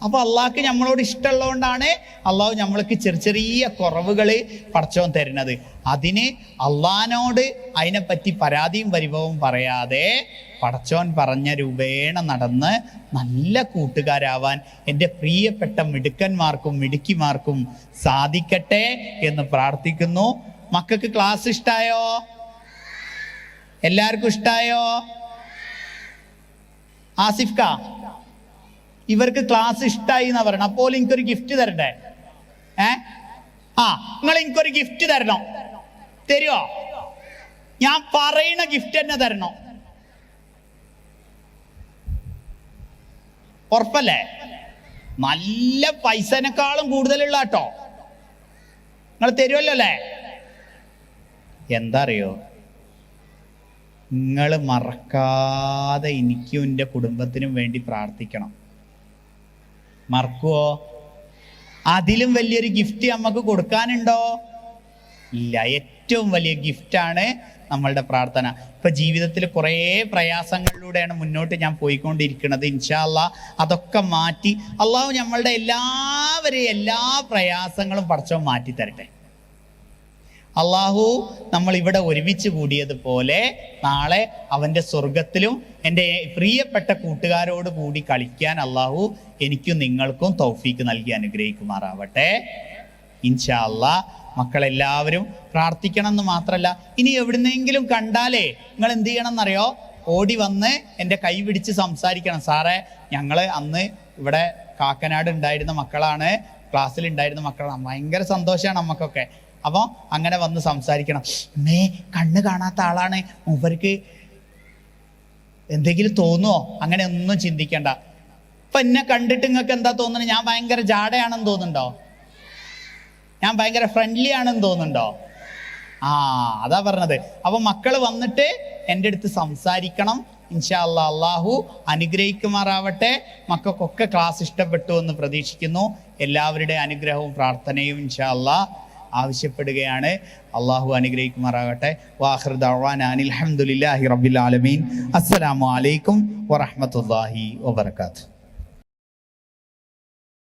അപ്പൊ അള്ളാഹ്ക്ക് നമ്മളോട് ഇഷ്ടമുള്ളതുകൊണ്ടാണ് അള്ളാഹു നമ്മൾക്ക് ചെറിയ ചെറിയ കുറവുകൾ പടച്ചോൻ തരുന്നത്. അതിന് അള്ളാഹിനോട് അതിനെപ്പറ്റി പരാതിയും പരിഭവവും പറയാതെ പടച്ചോൻ പറഞ്ഞ രൂപേണ നടന്ന് നല്ല കൂട്ടുകാരാവാൻ എൻ്റെ പ്രിയപ്പെട്ട മിടുക്കന്മാർക്കും മിടുക്കിമാർക്കും സാധിക്കട്ടെ എന്ന് പ്രാർത്ഥിക്കുന്നു. മക്കൾക്ക് ക്ലാസ് ഇഷ്ടായോ? എല്ലാവർക്കും ഇഷ്ടായോ? ആസിഫ്ക, ഇവർക്ക് ക്ലാസ് ഇഷ്ടായി എന്നാ പറയണം. അപ്പോൾ എനിക്കൊരു ഗിഫ്റ്റ് തരണ്ടേ? നിങ്ങൾ എനിക്കൊരു ഗിഫ്റ്റ് തരണം. തരുമോ? ഞാൻ പറയുന്ന ഗിഫ്റ്റ് തന്നെ തരണം. ഉറപ്പല്ലേ? നല്ല പൈസനേക്കാളും കൂടുതലുള്ള കേട്ടോ. നിങ്ങൾ തരുമല്ലോ അല്ലേ? എന്താ അറിയോ, നിങ്ങൾ മറക്കാതെ എനിക്കും എൻ്റെ കുടുംബത്തിനും വേണ്ടി പ്രാർത്ഥിക്കണം. മറക്കുവോ? അതിലും വലിയൊരു ഗിഫ്റ്റ് നമുക്ക് കൊടുക്കാനുണ്ടോ? ഇല്ല. ഏറ്റവും വലിയ ഗിഫ്റ്റാണ് നമ്മളുടെ പ്രാർത്ഥന. ഇപ്പൊ ജീവിതത്തിൽ കുറേ പ്രയാസങ്ങളിലൂടെയാണ് മുന്നോട്ട് ഞാൻ പോയിക്കൊണ്ടിരിക്കുന്നത്. ഇൻഷാ അല്ലാഹ് അതൊക്കെ മാറ്റി അള്ളാഹു നമ്മളുടെ എല്ലാവരെയും എല്ലാ പ്രയാസങ്ങളും പടച്ചോൻ മാറ്റി തരട്ടെ. അള്ളാഹു നമ്മൾ ഇവിടെ ഒരുമിച്ച് കൂടിയതുപോലെ നാളെ അവൻ്റെ സ്വർഗത്തിലും എൻ്റെ പ്രിയപ്പെട്ട കൂട്ടുകാരോട് കൂടി കളിക്കാൻ അള്ളാഹു എനിക്കും നിങ്ങൾക്കും തൗഫീക്ക് നൽകി അനുഗ്രഹിക്കുമാറാവട്ടെ. ഇൻഷാ അല്ലാഹ് മക്കളെല്ലാവരും പ്രാർത്ഥിക്കണം എന്ന് മാത്രമല്ല, ഇനി എവിടുന്നെങ്കിലും കണ്ടാലേ നിങ്ങൾ എന്ത് ചെയ്യണം എന്നറിയോ? ഓടി വന്ന് എൻ്റെ കൈ പിടിച്ച് സംസാരിക്കണം. സാറേ, ഞങ്ങൾ അന്ന് ഇവിടെ കാക്കനാട് ഉണ്ടായിരുന്ന മക്കളാണ്, ക്ലാസ്സിൽ ഉണ്ടായിരുന്ന മക്കളാണ്, ഭയങ്കര സന്തോഷമാണ് നമുക്കൊക്കെ. അപ്പോൾ അങ്ങനെ വന്ന് സംസാരിക്കണം. കണ്ണ് കാണാത്ത ആളാണ്, മൂപ്പർക്ക് എന്തെങ്കിലും തോന്നുമോ? അങ്ങനെ ഒന്നും ചിന്തിക്കണ്ട. ഇപ്പൊ എന്നെ കണ്ടിട്ട് നിങ്ങൾക്ക് എന്താ തോന്നുന്നത്? ഞാൻ ഭയങ്കര ജാടയാണെന്ന് തോന്നുന്നുണ്ടോ? ഞാൻ ഭയങ്കര ഫ്രണ്ട്ലി ആണെന്ന് തോന്നുന്നുണ്ടോ? അതാ പറഞ്ഞത്. അപ്പൊ മക്കള് വന്നിട്ട് എൻ്റെ അടുത്ത് സംസാരിക്കണം. ഇൻഷാ അല്ലാഹ് അള്ളാഹു അനുഗ്രഹിക്കുമാറാവട്ടെ. മക്കൾക്കൊക്കെ ക്ലാസ് ഇഷ്ടപ്പെട്ടു എന്ന് പ്രതീക്ഷിക്കുന്നു. എല്ലാവരുടെ അനുഗ്രഹവും പ്രാർത്ഥനയും ഇൻഷാ അല്ലാഹ് ആവശ്യപ്പെടുകയാണ്. അള്ളാഹു അനുഗ്രഹിക്കുമാറാകട്ടെ. വാഖിറു ദഅ്വാനാ അനിൽ ഹംദുലില്ലാഹി റബ്ബിൽ ആലമീൻ. അസ്സലാമു അലൈക്കും വറഹ്മത്തുള്ളാഹി വബറകാതുഹു.